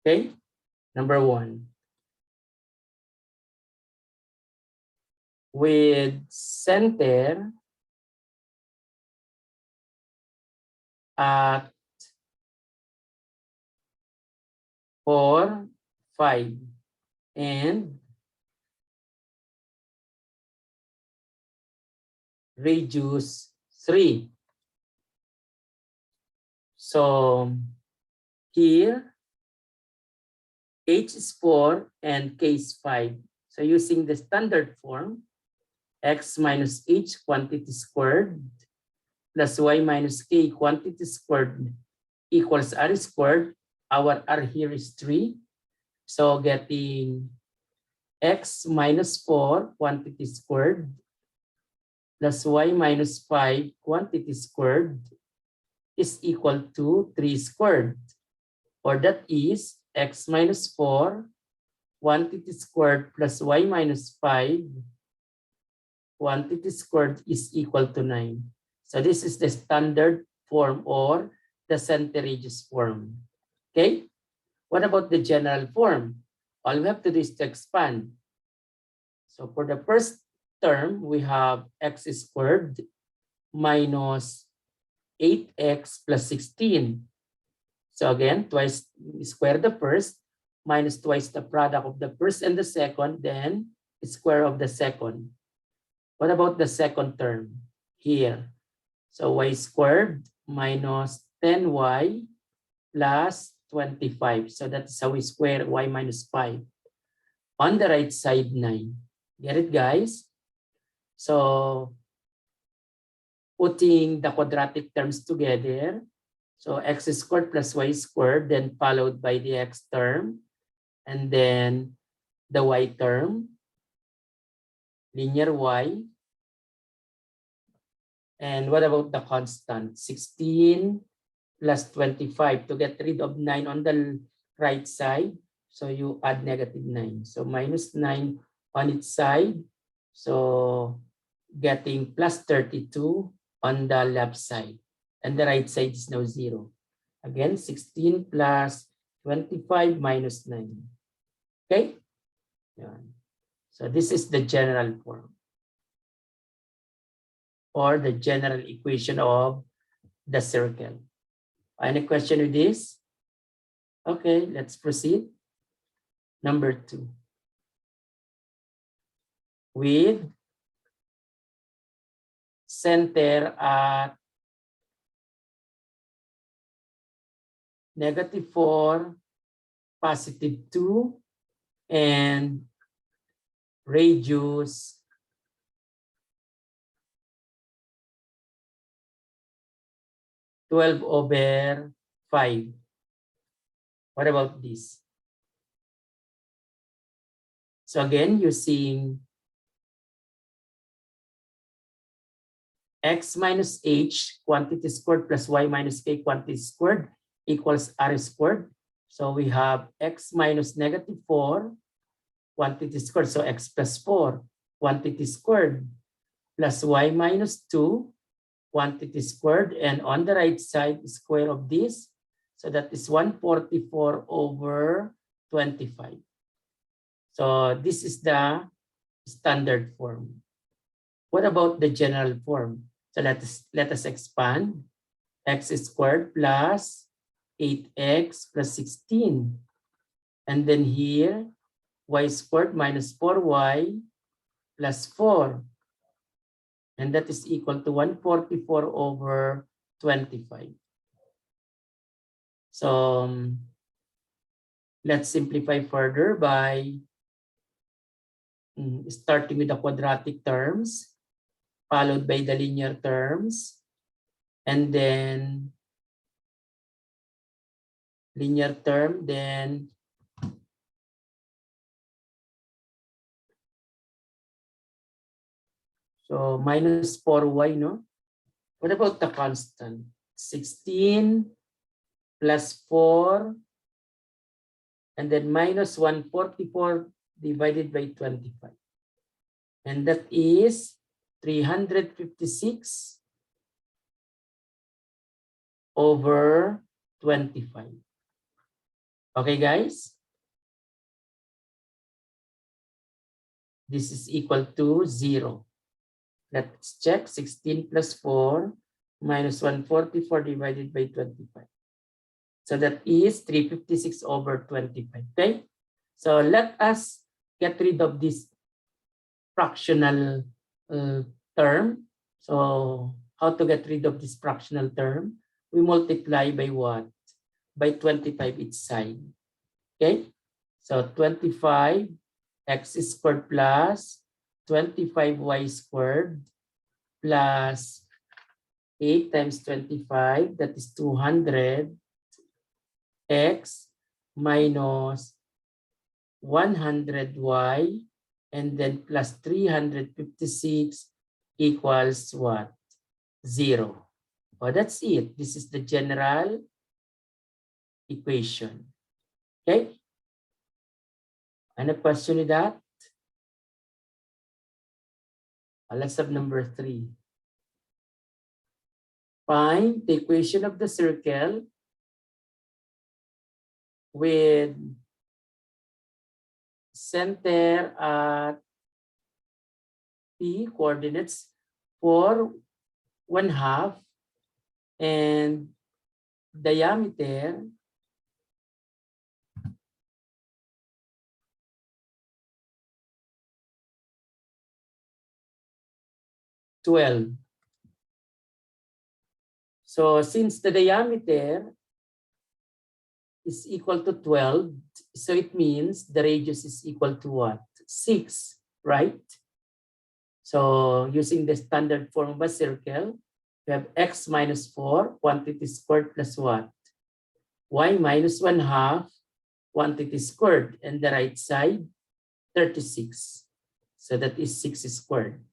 [SPEAKER 1] Okay, number one. With center at 4, 5, and radius 3. So here, h is 4 and k is 5. So using the standard form, x minus h quantity squared plus y minus k quantity squared equals r squared. Our r here is 3. So getting x minus 4 quantity squared plus y minus 5 quantity squared is equal to 3 squared. Or that is x minus 4 quantity squared plus y minus 5 quantity squared is equal to 9. So this is the standard form or the center radius form. Okay? What about the general form? All we have to do is to expand. So for the first term, we have x squared minus 8x plus 16. So again, twice square the first, minus twice the product of the first and the second, then square of the second. What about the second term here? So y squared minus 10y plus 25. So that's how we square y minus 5. On the right side, 9. Get it, guys? So putting the quadratic terms together, so x squared plus y squared, then followed by the x term, and then the y term, linear y, And what about the constant? 16 plus 25 to get rid of 9 on the right side. So you add negative 9. So minus 9 on its side. So getting plus 32 on the left side. And the right side is now 0. Again, 16 plus 25 minus 9. Okay? Yan. So this is the general form, or the general equation of the circle. Any question with this? Okay, let's proceed. Number 2. With center at -4, +2, and radius 12/5. What about this? So again, using x minus h quantity squared plus y minus k quantity squared equals r squared. So we have x minus -4 quantity squared. So x plus 4 quantity squared plus y minus 2 quantity squared. And on the right side, square of this. So that is 144/25. So this is the standard form. What about the general form? So let us expand. X squared plus 8x plus 16. And then here, y squared minus 4y plus 4. And that is equal to 144/25. So let's simplify further by starting with the quadratic terms, followed by the linear terms, and then linear term, then so minus 4y, no? What about the constant? 16 plus 4, and then minus 144 divided by 25. And that is 356/25. Okay, guys? This is equal to 0. Let's check. 16 plus 4 minus 144 divided by 25. So that is 356/25. Okay? So let us get rid of this fractional term. So how to get rid of this fractional term? We multiply by what? By 25 each side. Okay? So 25 x squared plus 25y squared plus 8 times 25, that is 200 x minus 100y, and then plus 356 equals what? 0. Oh, that's it. This is the general equation. Okay? Any question with that? Let's have number 3. Find the equation of the circle with center at P coordinates 4, 1/2 and diameter 12. So since the diameter is equal to 12, so it means the radius is equal to what? 6, right? So using the standard form of a circle, we have x minus 4 quantity squared plus what? Y minus 1/2 quantity squared, and the right side 36. So that is 6 squared.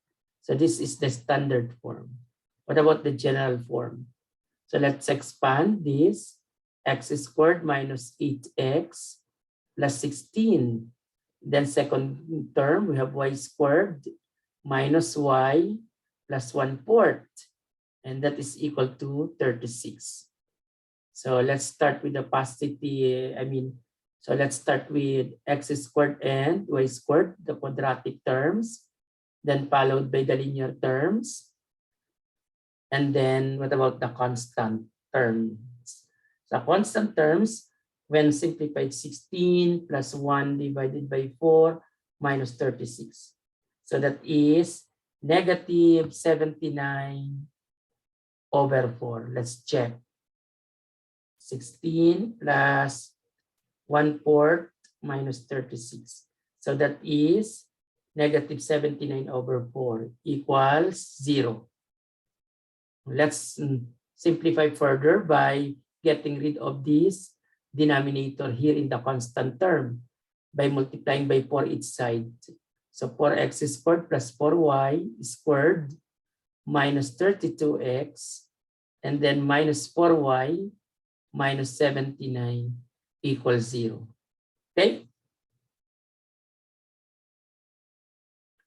[SPEAKER 1] So this is the standard form. What about the general form? So let's expand this. X squared minus 8x plus 16. Then second term, we have y squared minus y plus 1/4. And that is equal to 36. So let's start with the positive, so let's start with x squared and y squared, the quadratic terms, then followed by the linear terms. And then what about the constant terms? So constant terms, when simplified, 16 plus 1 divided by 4 minus 36. So that is negative 79 over 4. Let's check. 16 plus 1/4 minus 36. So that is negative 79 over 4 equals 0. Let's simplify further by getting rid of this denominator here in the constant term by multiplying by 4 each side. So 4x squared plus 4y squared minus 32x and then minus 4y minus 79 equals 0. Okay?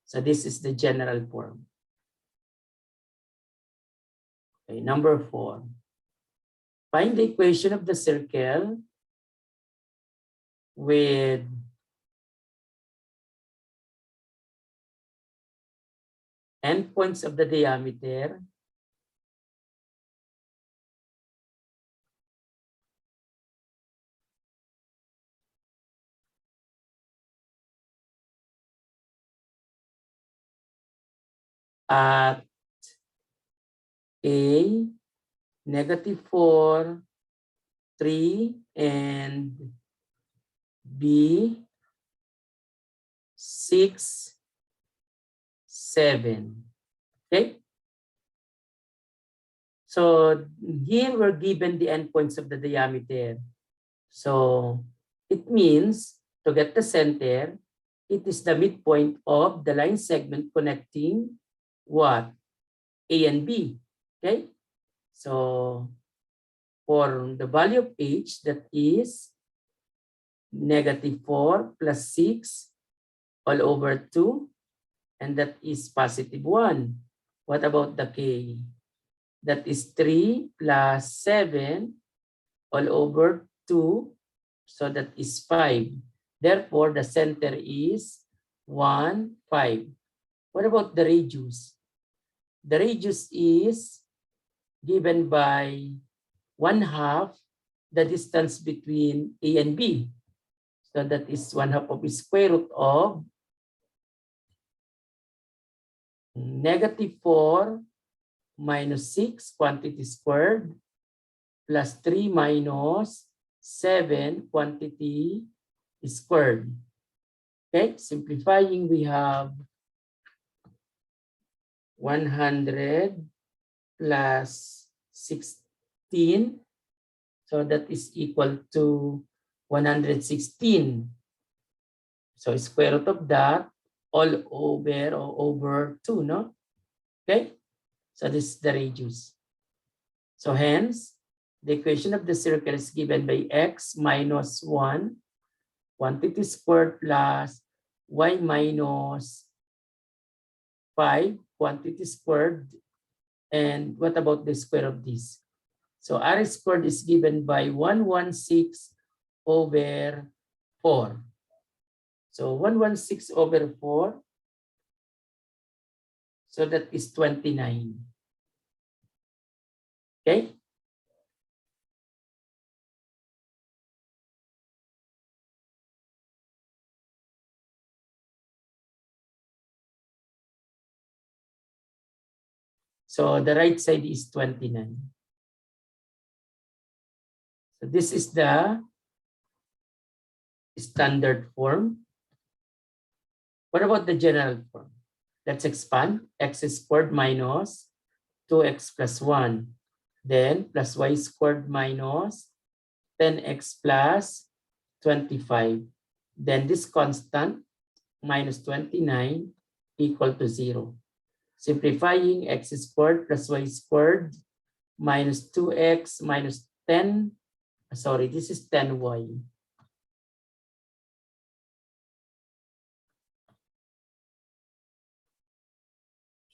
[SPEAKER 1] So this is the general form. Okay, number 4. Find the equation of the circle with endpoints of the diameter at A, -4, 3, and B, 6, 7. Okay? So here we're given the endpoints of the diameter. So it means to get the center, it is the midpoint of the line segment connecting what? A and B. Okay? So for the value of H, that is -4 plus 6 all over 2, and that is +1. What about the K? That is 3 plus 7 all over 2, so that is 5. Therefore, the center is 1, 5. What about the radius? The radius is given by 1/2 the distance between A and B. So that is 1/2 of the square root of -4 minus 6 quantity squared plus 3 minus 7 quantity squared. Okay, simplifying, we have 100 plus 16. So that is equal to 116. So square root of that all over 2, no? Okay? So this is the radius. So hence, the equation of the circle is given by x minus 1 quantity squared plus y minus 5 quantity squared. And what about the square of this? So r squared is given by 116 over 4. So 116 over 4, so that is 29. Okay? So the right side is 29. So this is the standard form. What about the general form? Let's expand. X squared minus 2x plus 1. Then plus y squared minus 10x plus 25. Then this constant minus 29 equal to 0. Simplifying, x squared plus y squared minus 2x minus 10. Sorry, this is 10y.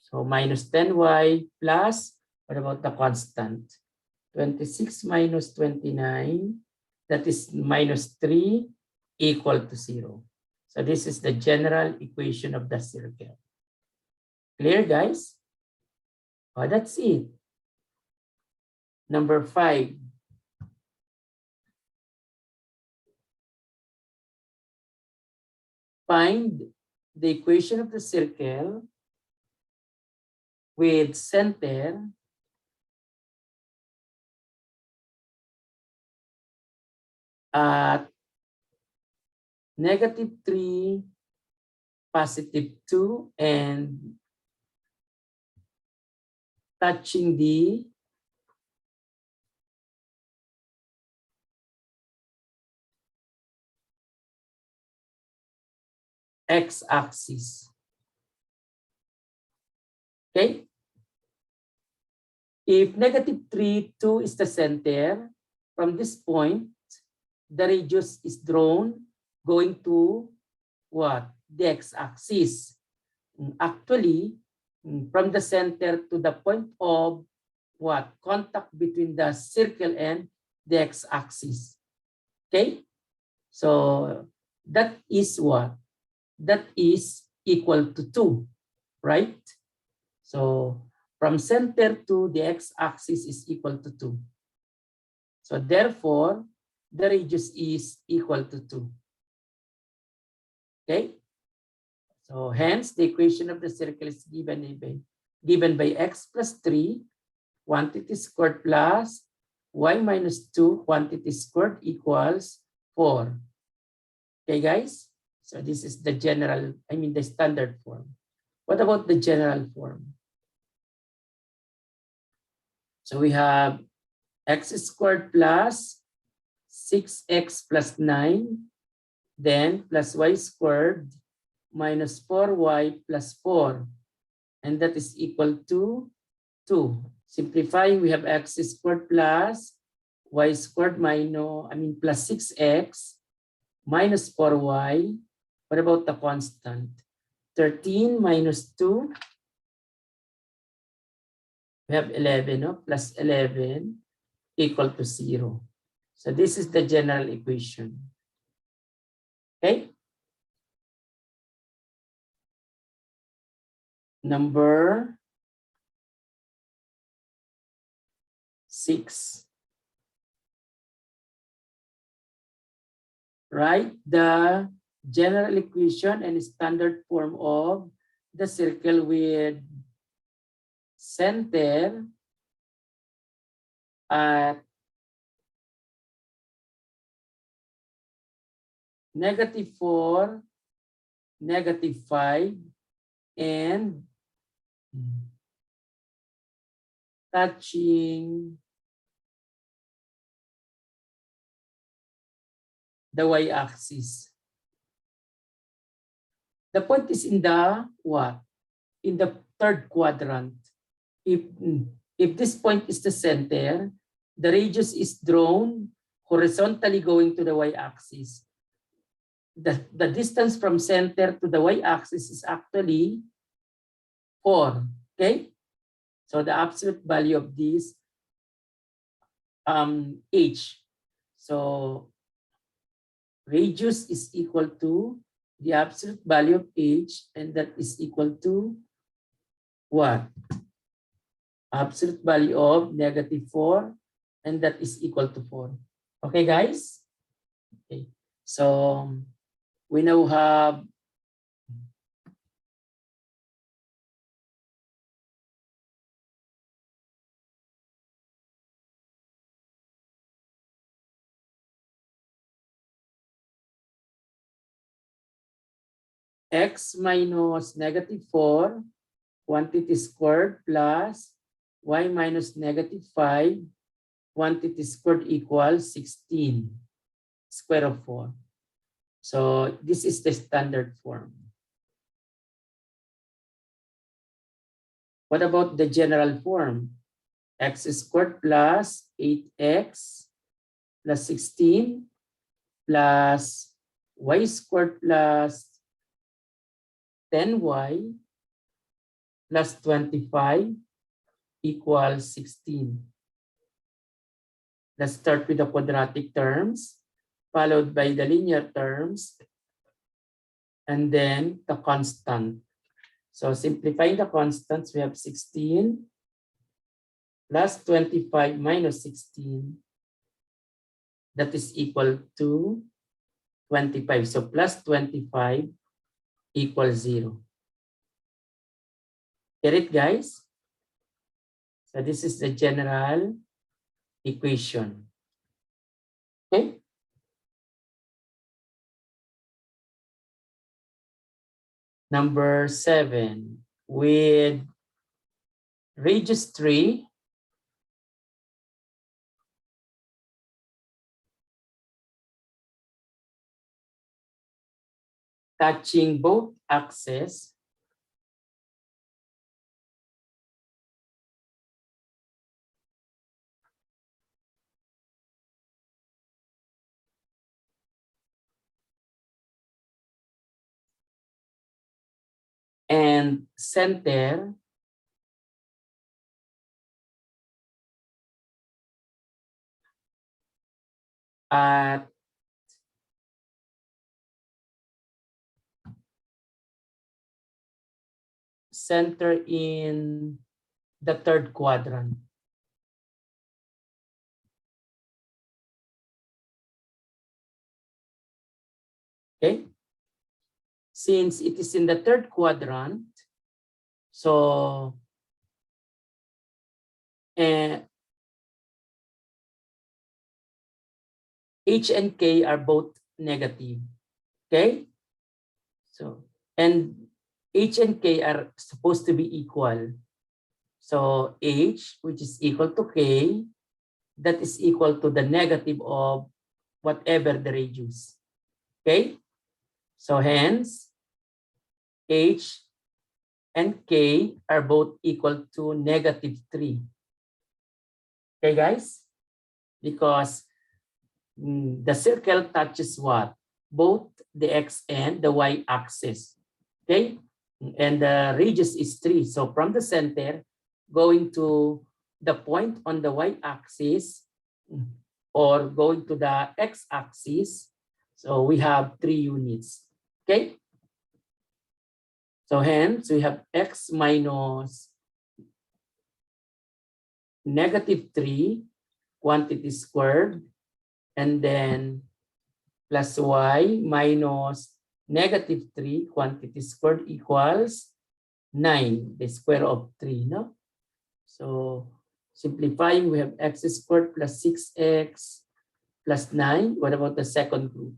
[SPEAKER 1] So minus 10y plus, what about the constant? 26 minus 29, that is minus 3 equal to 0. So this is the general equation of the circle. Clear, guys? Oh, that's it. Number 5. Find the equation of the circle with center at -3, +2, and touching the x-axis. Okay? If -3, 2 is the center, from this point, the radius is drawn going to what? The x-axis. Actually, from the center to the point of what? Contact between the circle and the x-axis. Okay? So that is what? That is equal to 2, right? So from center to the x-axis is equal to 2. So therefore, the radius is equal to 2. Okay? So hence, the equation of the circle is given by x plus 3, quantity squared plus y minus 2, quantity squared equals 4. Okay, guys? So this is the general, the standard form. What about the general form? So we have x squared plus 6x plus 9, then plus y squared minus 4y plus 4. And that is equal to 2. Simplifying, we have x squared plus y squared plus 6x minus 4y. What about the constant? 13 minus 2. We have 11, no? Plus 11 equal to 0. So this is the general equation. Okay? Number 6. Write the general equation and standard form of the circle with center at -4, -5, and touching the y-axis. The point is in the what? In the third quadrant. If this point is the center, the radius is drawn horizontally going to the y-axis. The distance from center to the y-axis is actually 4. Okay? So the absolute value of this h. So radius is equal to the absolute value of h, and that is equal to what? Absolute value of -4, and that is equal to 4. Okay, guys? Okay. So we now have x minus -4, quantity squared plus y minus -5, quantity squared equals 16, square of 4. So this is the standard form. What about the general form? X squared plus 8x plus 16 plus y squared plus 10y plus 25 equals 16. Let's start with the quadratic terms, followed by the linear terms, and then the constant. So simplifying the constants, we have 16 plus 25 minus 16. That is equal to 25. So plus 25 equals 0. Get it, guys? So this is the general equation. Okay? Number 7, with radius 3, touching both axes, and center at in the third quadrant. Okay? Since it is in the third quadrant, so H and K are both negative. Okay? So, and H and K are supposed to be equal. So H, which is equal to K, that is equal to the negative of whatever the radius. Okay? So hence, H and K are both equal to -3. Okay, guys? Because the circle touches what? Both the X and the Y axis. Okay? And the radius is 3. So from the center, going to the point on the Y axis or going to the X axis, so we have 3 units. Okay? So hence, we have X minus -3 quantity squared, and then plus Y minus -3 quantity squared equals 9, the square of 3, no? So simplifying, we have x squared plus 6x plus 9. What about the second group?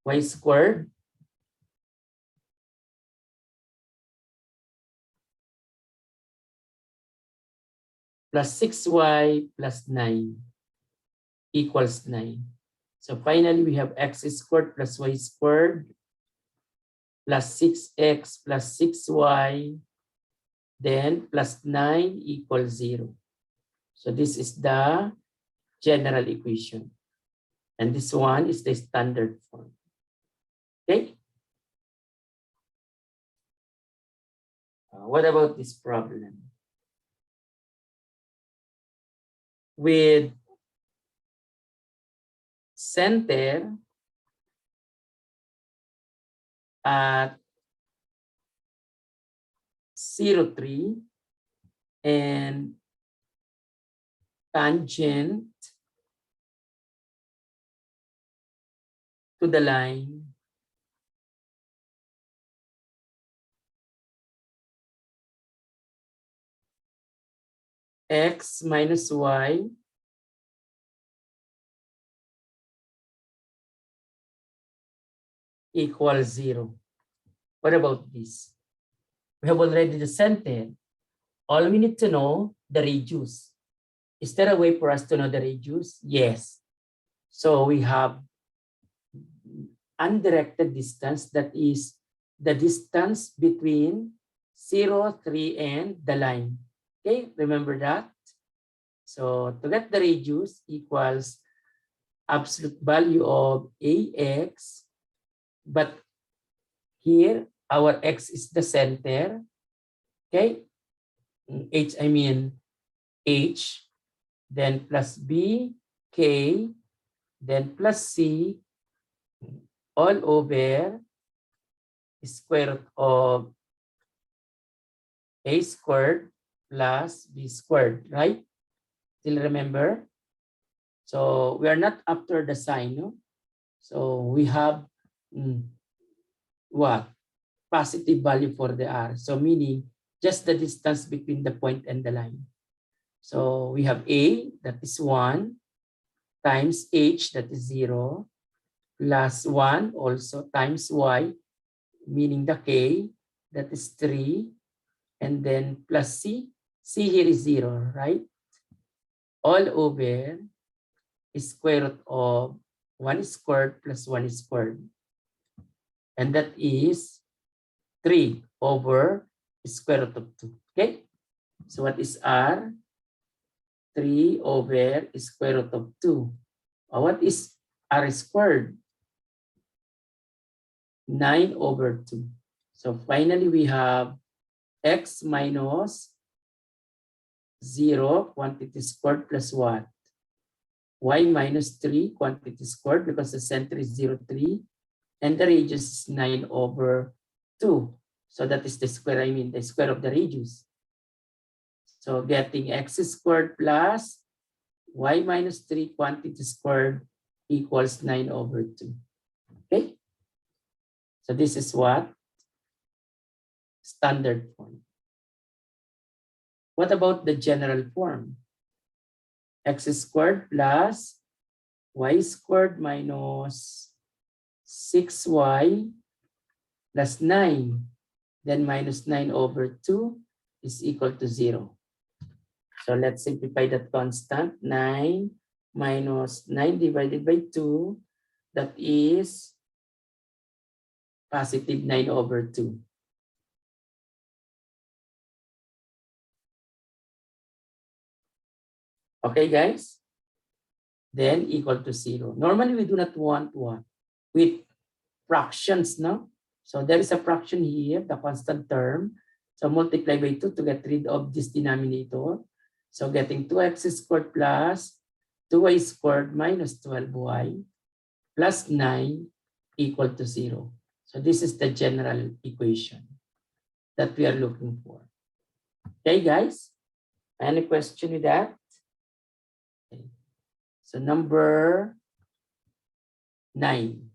[SPEAKER 1] Y squared plus 6y plus 9 equals 9. So finally, we have x squared plus y squared plus 6x plus 6y, then plus 9 equals 0. So this is the general equation. And this one is the standard form. Okay? What about this problem? With center at 0,3 and tangent to the line x minus y equals 0. What about this? We have already the center. All we need to know the radius. Is there a way for us to know the radius? Yes. So we have undirected distance, that is the distance between 0, 3, and the line. Okay, remember that? So to get the radius equals absolute value of AX, but here our X is the center. Okay, H, then plus B, K, then plus C, all over square root of A squared plus B squared, right? Still remember? So we are not after the sign, no? So we have what? Positive value for the R. So meaning just the distance between the point and the line. So we have A, that is 1, times H, that is 0, plus 1 also times Y, meaning the K, that is 3, and then plus C. C here is 0, right? All over square root of 1 squared plus 1 squared. And that is 3 over square root of 2. Okay? So what is R? 3 over square root of 2. What is R squared? 9 over 2. So finally we have X minus 0 quantity squared plus what? Y minus 3 quantity squared because the center is 0, 3. And the radius is 9 over 2. So that is the square, the square of the radius. So getting X squared plus Y minus 3 quantity squared equals 9 over 2. Okay? So this is what? Standard form. What about the general form? X squared plus Y squared minus 6Y plus 9. Then minus 9 over 2 is equal to 0. So let's simplify that constant. 9 minus 9 divided by 2, that is positive 9 over 2. Okay, guys? Then equal to 0. Normally, we do not want what? With fractions, no? So there is a fraction here, the constant term. So multiply by 2 to get rid of this denominator. So getting 2x squared plus 2y squared minus 12y plus 9 equal to 0. So this is the general equation that we are looking for. Okay, guys? Any question with that? Okay. So number 9.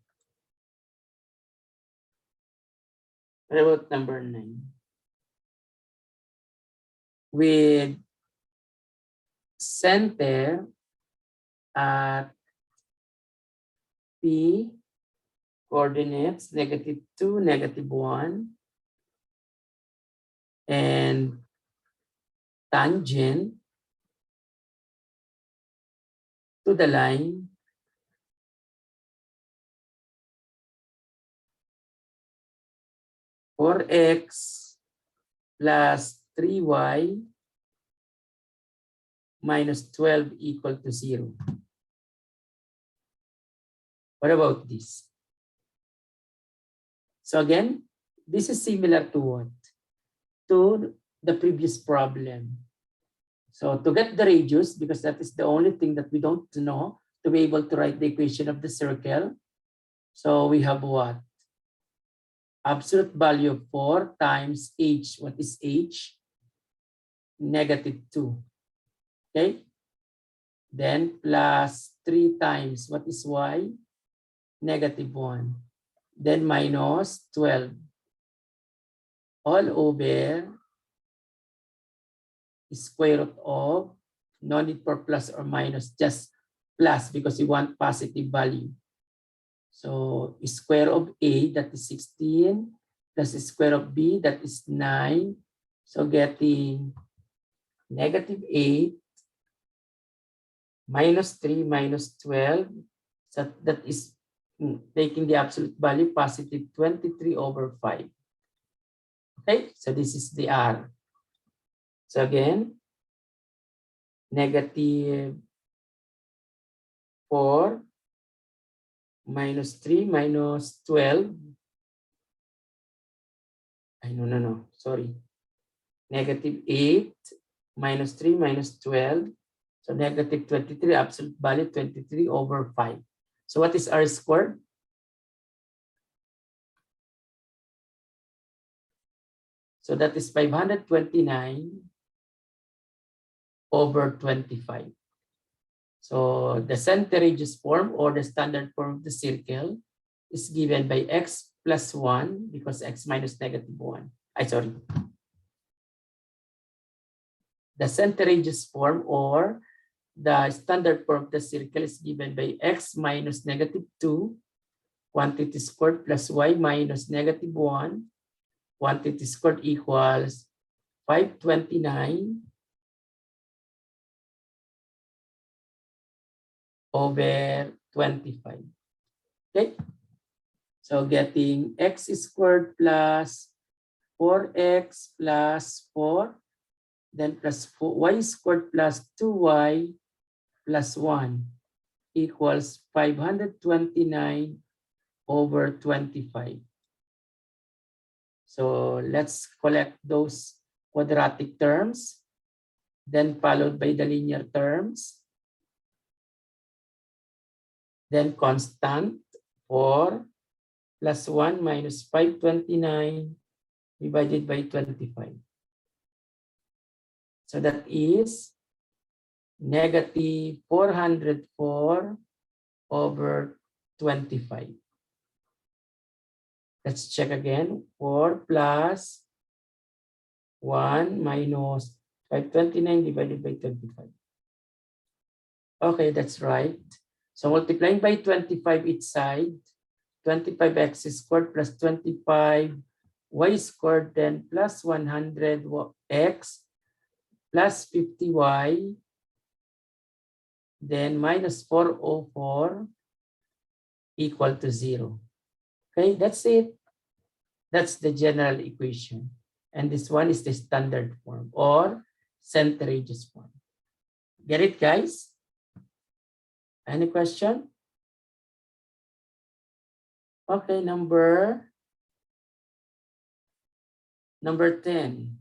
[SPEAKER 1] What about number 9? With center at P, coordinates -2, -1, and tangent to the line for x plus 3y minus 12 equal to 0. What about this? So again, this is similar to what? To the previous problem. So to get the radius, because that is the only thing that we don't know to be able to write the equation of the circle. So we have what? Absolute value of 4 times h. What is h? -2. Okay? Then plus 3 times, what is y? -1. Then minus 12. All over square root of, no need for plus or minus, just plus because we want positive value. So square of A, that is 16, plus square of B, that is 9. So getting -8 minus 3 minus 12. So that is taking the absolute value positive 23 over 5. Okay, so this is the R. So again, negative 4 minus 3 minus 12. No, sorry. Negative 8 minus 3 minus 12. So negative 23, absolute value 23 over 5. So what is R squared? So that is 529 over 25. So the center-radius form or the standard form of the circle is given by x plus 1 because x minus negative 1. The center-radius form or the standard form of the circle is given by x minus negative 2 quantity squared plus y minus negative 1 quantity squared equals 529 over 25. Okay, so getting x squared plus 4x plus 4, then plus 4, y squared plus 2y plus 1 equals 529 over 25. So let's collect those quadratic terms, then followed by the linear terms, then constant 4 plus 1 minus 529 divided by 25. So that is negative 404 over 25. Let's check again. 4 plus 1 minus 529 divided by 25. Okay, that's right. So multiplying by 25 each side, 25x squared plus 25 y squared, then plus 100x plus 50y, then minus 404 equal to 0. Okay, that's it. That's the general equation. And this one is the standard form or center-radius form. Get it, guys? Any question? Okay, number 10.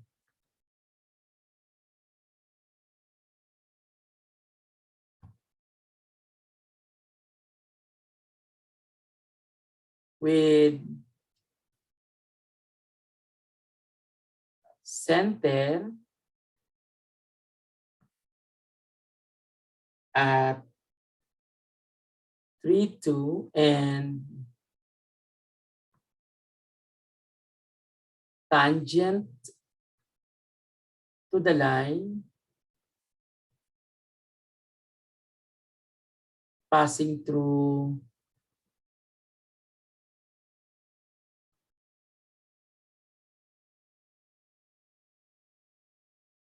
[SPEAKER 1] With center at 3, 2 and tangent to the line passing through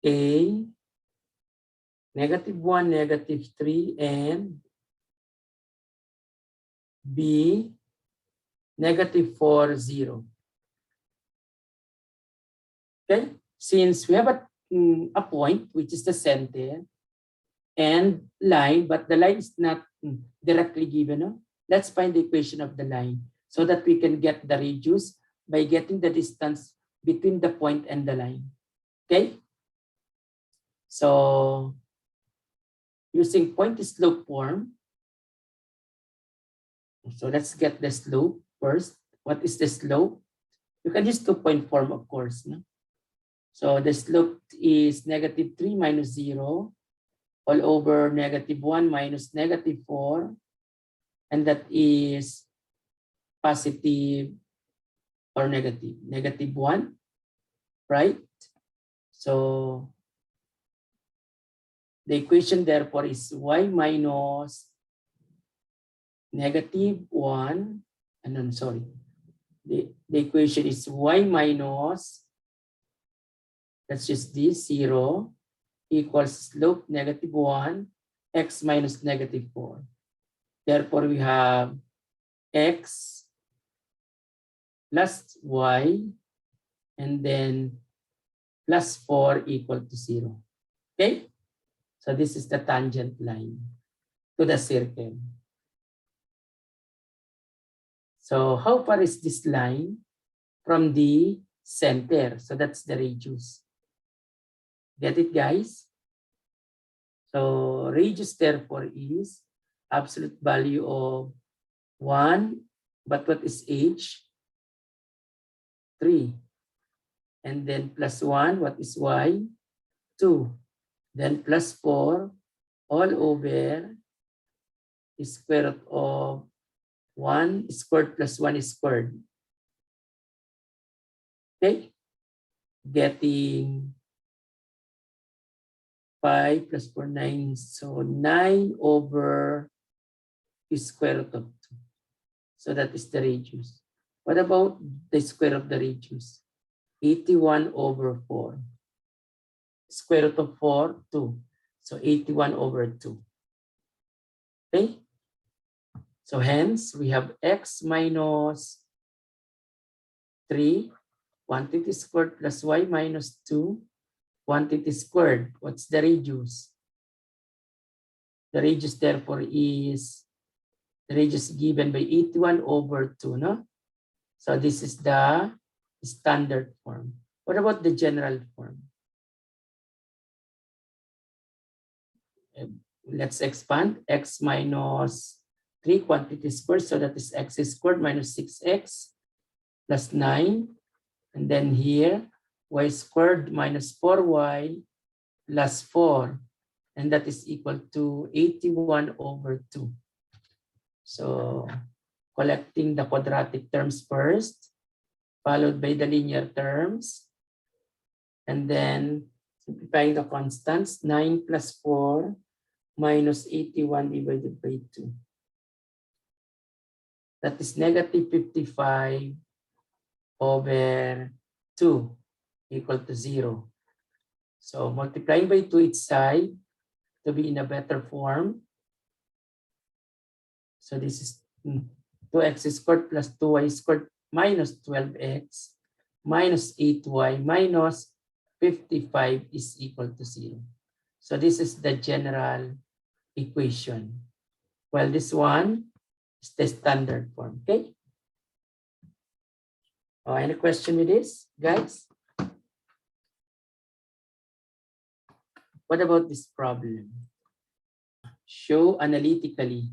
[SPEAKER 1] A, -1, -3, and B, -4, 0. Okay, since we have a point, which is the center, and line, but the line is not directly given, no? Let's find the equation of the line so that we can get the radius by getting the distance between the point and the line. Okay? So, using point slope form, so let's get the slope first. What is the slope? You can use 2-point form, of course. No? So the slope is -3 minus 0 all over -1 minus -4. And that is positive or negative? -1, right? So the equation therefore is y minus -1. And I'm sorry. The equation is y minus, let's just this, 0 equals slope -1, x minus -4. Therefore, we have x plus y and then plus 4 equal to 0. Okay? So this is the tangent line to the circle. So how far is this line from the center? So that's the radius. Get it, guys? So radius therefore is absolute value of 1, but what is h? 3. And then plus 1, what is y? 2. Then plus 4 all over square root of 1 squared plus 1 squared. Okay? Getting 5 plus 4, 9. So 9 over square root of 2. So that is the radius. What about the square of the radius? 81 over 4. Square root of 4, 2. So 81 over 2. Okay? So hence, we have x minus 3, quantity squared plus y minus 2, quantity squared. What's the radius? The radius therefore is the radius given by 81 over 2, no? So this is the standard form. What about the general form? Let's expand. X minus 3 quantity squared, so that is x squared minus 6x plus 9. And then here, y squared minus 4y plus 4. And that is equal to 81 over 2. So collecting the quadratic terms first, followed by the linear terms. And then simplifying the constants, 9 plus 4 minus 81 divided by 2. That is negative 55 over 2 equal to 0. So multiplying by 2 each side to be in a better form. So this is 2x squared plus 2y squared minus 12x minus 8y minus 55 is equal to 0. So this is the general equation. Well, this one is the standard form, okay? Oh, any question with this, guys? What about this problem? Show analytically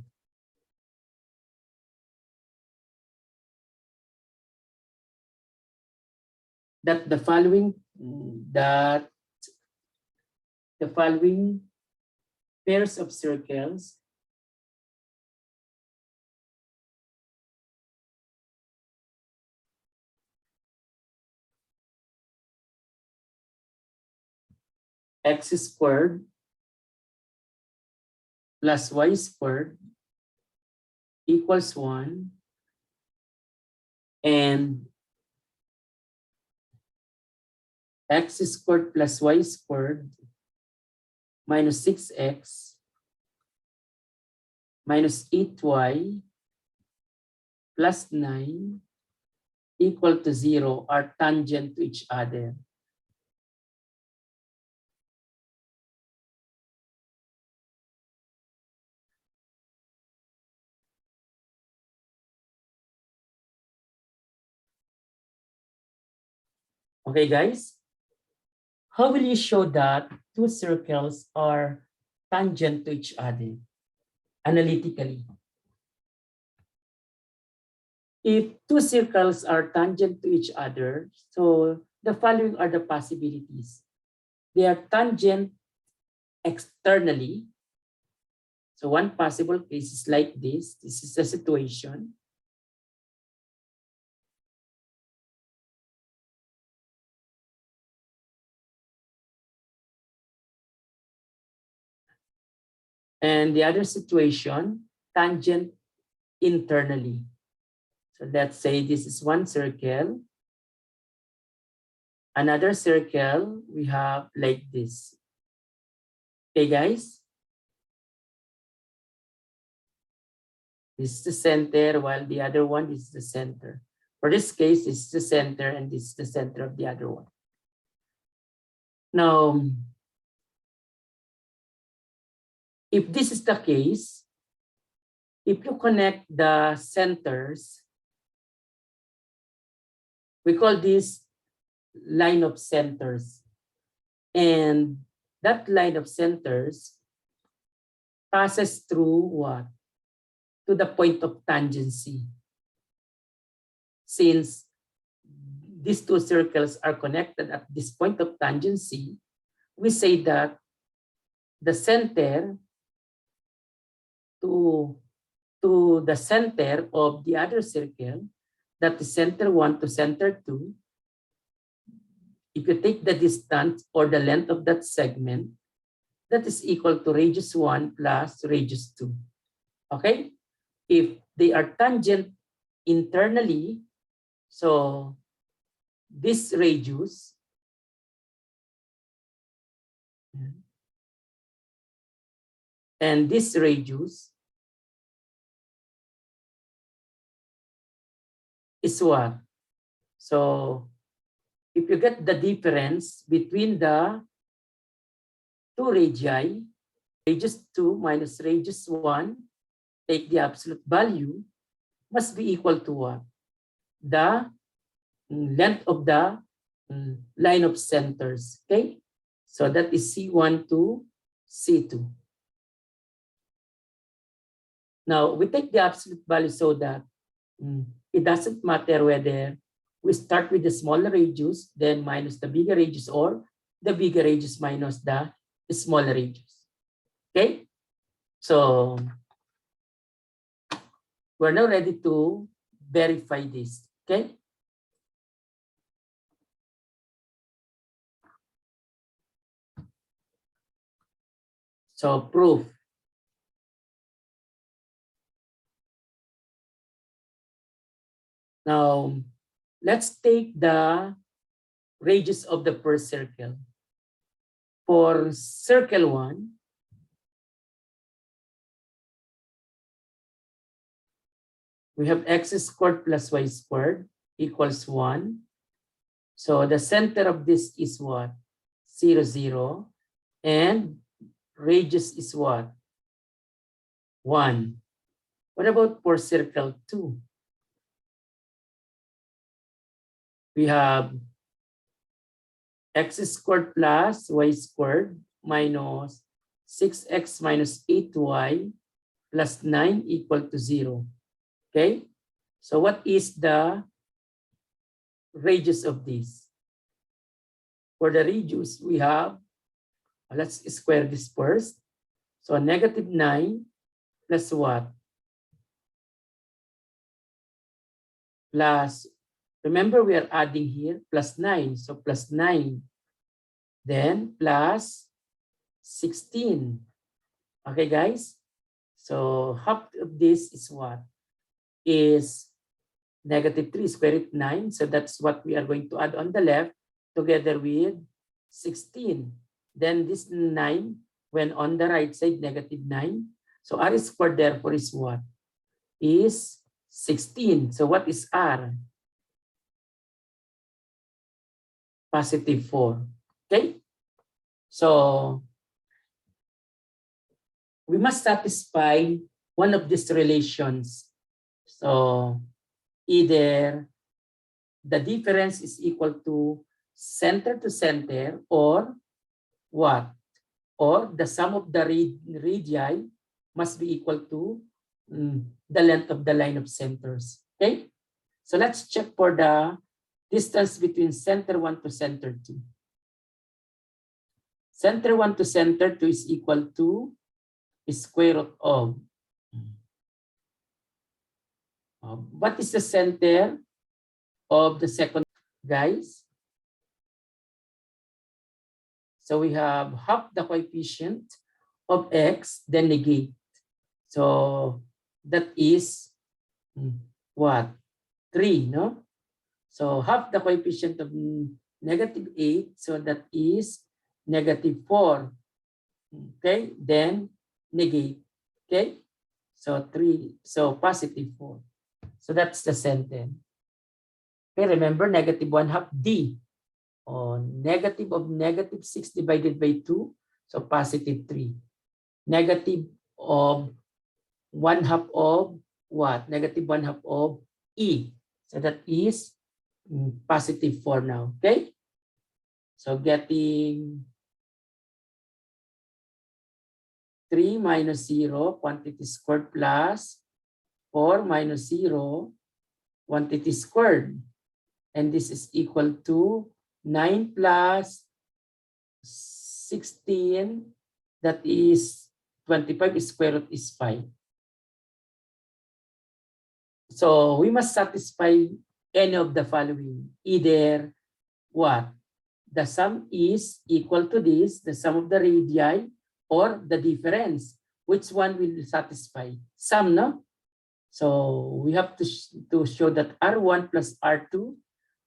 [SPEAKER 1] that the following pairs of circles x squared plus y squared equals 1 and x squared plus y squared minus 6x minus 8y plus 9 equal to 0 are tangent to each other. Okay, guys? How will you show that two circles are tangent to each other analytically? If two circles are tangent to each other, so the following are the possibilities. They are tangent externally. So one possible case is like this. This is the situation. And the other situation, tangent internally. So let's say this is one circle. Another circle, we have like this. Okay, guys? This is the center, while the other one is the center. For this case, it's the center and this is the center of the other one. Now, if this is the case, if you connect the centers, we call this line of centers. And that line of centers passes through what? To the point of tangency. Since these two circles are connected at this point of tangency, we say that the center to the center of the other circle, that is center 1 to center 2, if you take the distance or the length of that segment, that is equal to radius 1 plus radius 2. Okay? If they are tangent internally, so this radius and this radius is what? So if you get the difference between the two radii, radius 2 minus radius 1, take the absolute value, must be equal to what? The length of the line of centers. Okay? So that is C1 to C2. Now, we take the absolute value so that it doesn't matter whether we start with the smaller radius, then minus the bigger radius, or the bigger radius minus the smaller radius. Okay? So, we're now ready to verify this. Okay? So, proof. Now, let's take the radius of the first circle. For circle 1, we have x squared plus y squared equals 1. So the center of this is what? 0, 0. And radius is what? 1. What about for circle 2? We have x squared plus y squared minus 6x minus 8y plus 9 equal to 0. Okay? So what is the radius of this? For the radius, we have, let's square this first. So negative 9 plus what? Plus, remember we are adding here, plus 9. So plus 9. Then plus 16. Okay, guys? So half of this is what? Is negative 3 square root 9. So that's what we are going to add on the left together with 16. Then this 9 when on the right side, negative 9. So r squared therefore is what? Is 16. So what is r? Positive 4. Okay? So we must satisfy one of these relations. So either the difference is equal to center or what? Or the sum of the radii must be equal to the length of the line of centers. Okay? So let's check for the distance between center 1 to center 2. Center 1 to center 2 is equal to square root of. What is the center of the second, guys? So we have half the coefficient of x, then negate. So that is what? 3, no? So half the coefficient of negative 8, so that is negative 4. Okay, then negate. Okay, so 3, so positive 4. So that's the sentence. Okay, remember negative 1/2 D. Negative of negative 6 divided by 2, so positive 3. Negative of 1/2 of what? Negative 1/2 of E. So that is positive 4 now. Okay? So getting 3 minus 0, quantity squared, plus 4 minus 0, quantity squared. And this is equal to 9 plus 16, that is 25, square root is 5. So we must satisfy any of the following. Either what? The sum is equal to this, the sum of the radii, or the difference. Which one will satisfy? Sum, no? So we have to show that R1 plus R2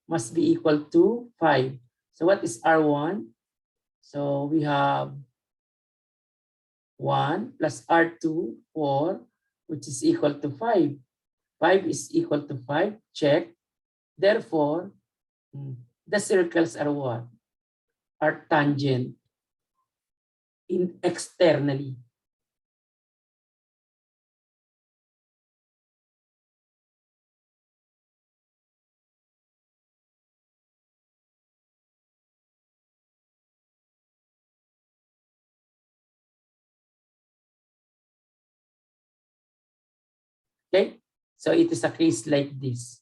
[SPEAKER 1] must be equal to 5. So what is R1? So we have 1 plus R2, 4, which is equal to 5. 5 is equal to 5, check. Therefore, the circles are what? Are tangent externally. Okay, so it is a case like this.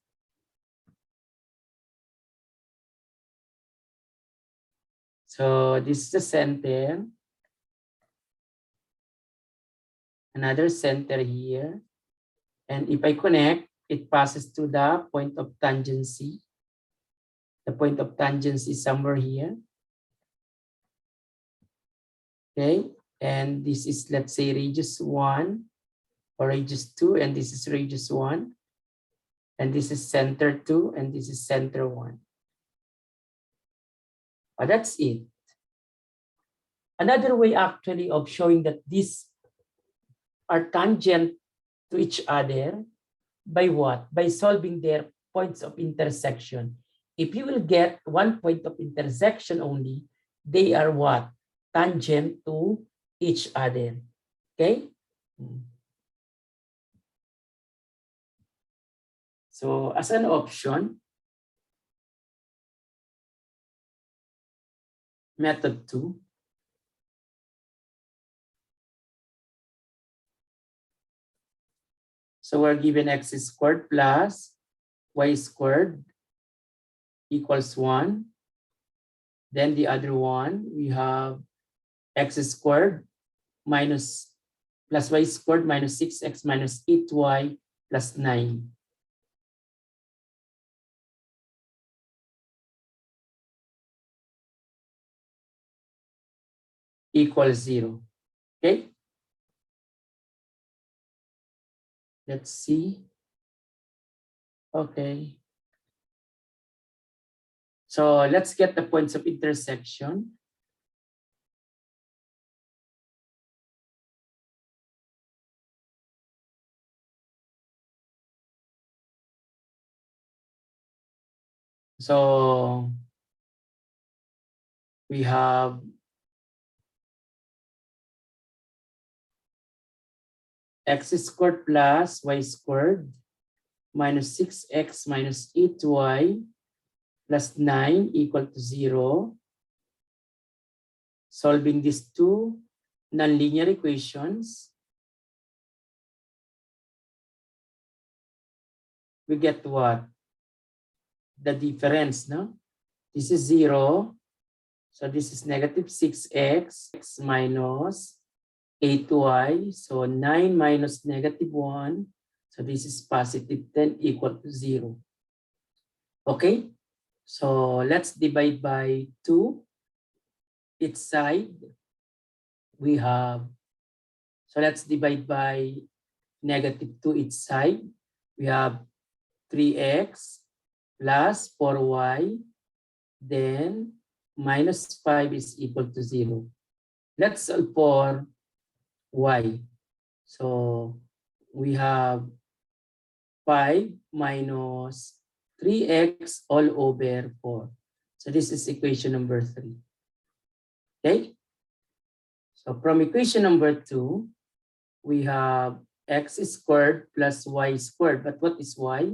[SPEAKER 1] So this is the center. Another center here. And if I connect, it passes to the point of tangency. The point of tangency is somewhere here. Okay, and this is, let's say, radius 1 or radius 2, and this is radius 1. And this is center 2, and this is center 1. But that's it. Another way actually of showing that these are tangent to each other, by what? By solving their points of intersection. If you will get one point of intersection only, they are what? Tangent to each other. Okay? So as an option, method 2, so we're given x squared plus y squared equals 1. Then the other one, we have x squared minus plus y squared minus 6x minus 8y plus 9. Equals 0. Okay? Let's see. Okay. So let's get the points of intersection. So we have x squared plus y squared minus 6x minus 8y plus 9 equal to 0. Solving these two nonlinear equations, we get what? The difference, no? This is 0. So this is negative 6x minus 8y. So 9 minus negative 1. So this is positive 10 equal to 0. Okay? So let's divide by 2. Each side we have, so let's divide by negative 2 each side. We have 3x plus 4y, then minus 5 is equal to 0. Let's solve for y. So we have 5 minus 3x all over 4. So this is equation number 3. Okay? So from equation number 2, we have x squared plus y squared. But what is y?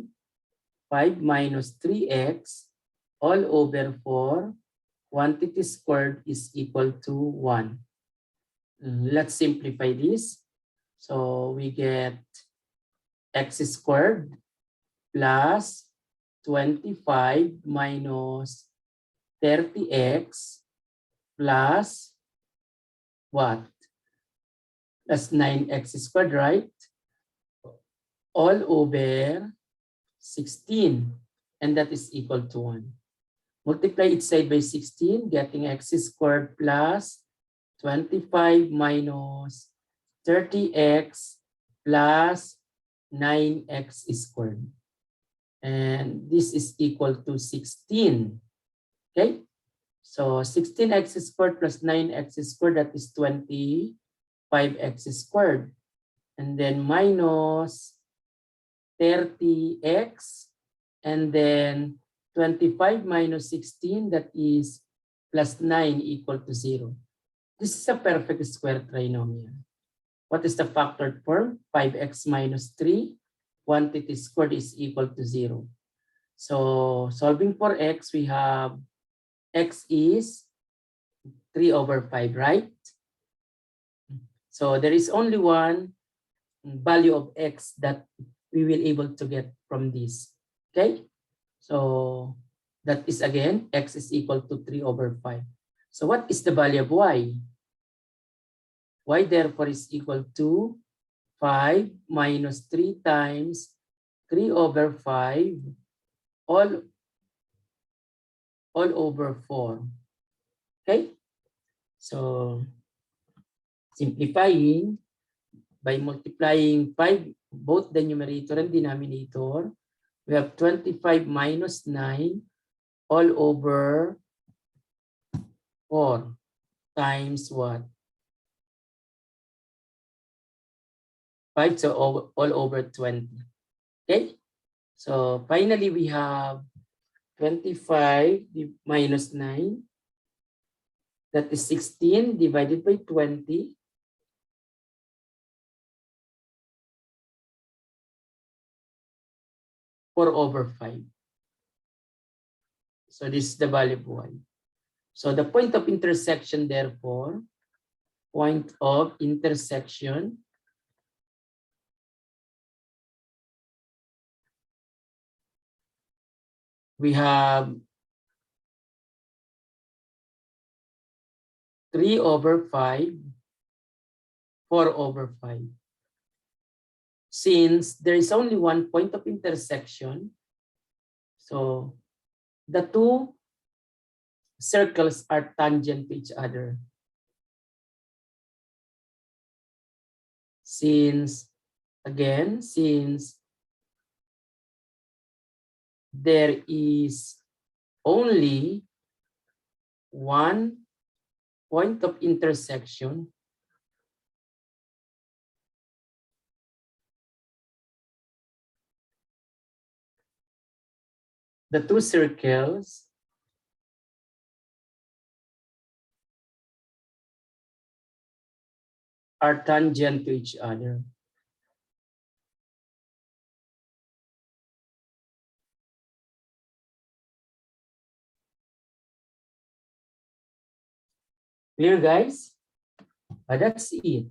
[SPEAKER 1] 5 minus 3x all over 4. Quantity squared is equal to 1. Let's simplify this. So we get x squared plus 25 minus 30x plus what? Plus 9x squared, right? All over 16. And that is equal to 1. Multiply each side by 16, getting x squared plus 25 minus 30x plus 9x squared. And this is equal to 16. Okay? So 16x squared plus 9x squared, that is 25x squared. And then minus 30x, and then 25 minus 16, that is plus 9 equal to 0. This is a perfect square trinomial. What is the factored form? 5x minus 3, quantity squared is equal to 0. So solving for x, we have x is 3 over 5, right? So there is only one value of x that we will able to get from this. Okay? So that is again, x is equal to 3 over 5. So what is the value of y? Y therefore is equal to 5 minus 3 times 3 over 5 all over 4. Okay? So simplifying by multiplying 5, both the numerator and denominator, we have 25 minus 9 all over 4 times what? 5, so all over 20. Okay? So finally, we have 25 minus 9. That is 16 divided by 20. 4 over 5. So this is the value of y. So the point of intersection, therefore, point of intersection we have 3 over 5, 4 over 5. Since there is only one point of intersection, so the two circles are tangent to each other. Since there is only one point of intersection, the two circles are tangent to each other. Clear, guys? That's it.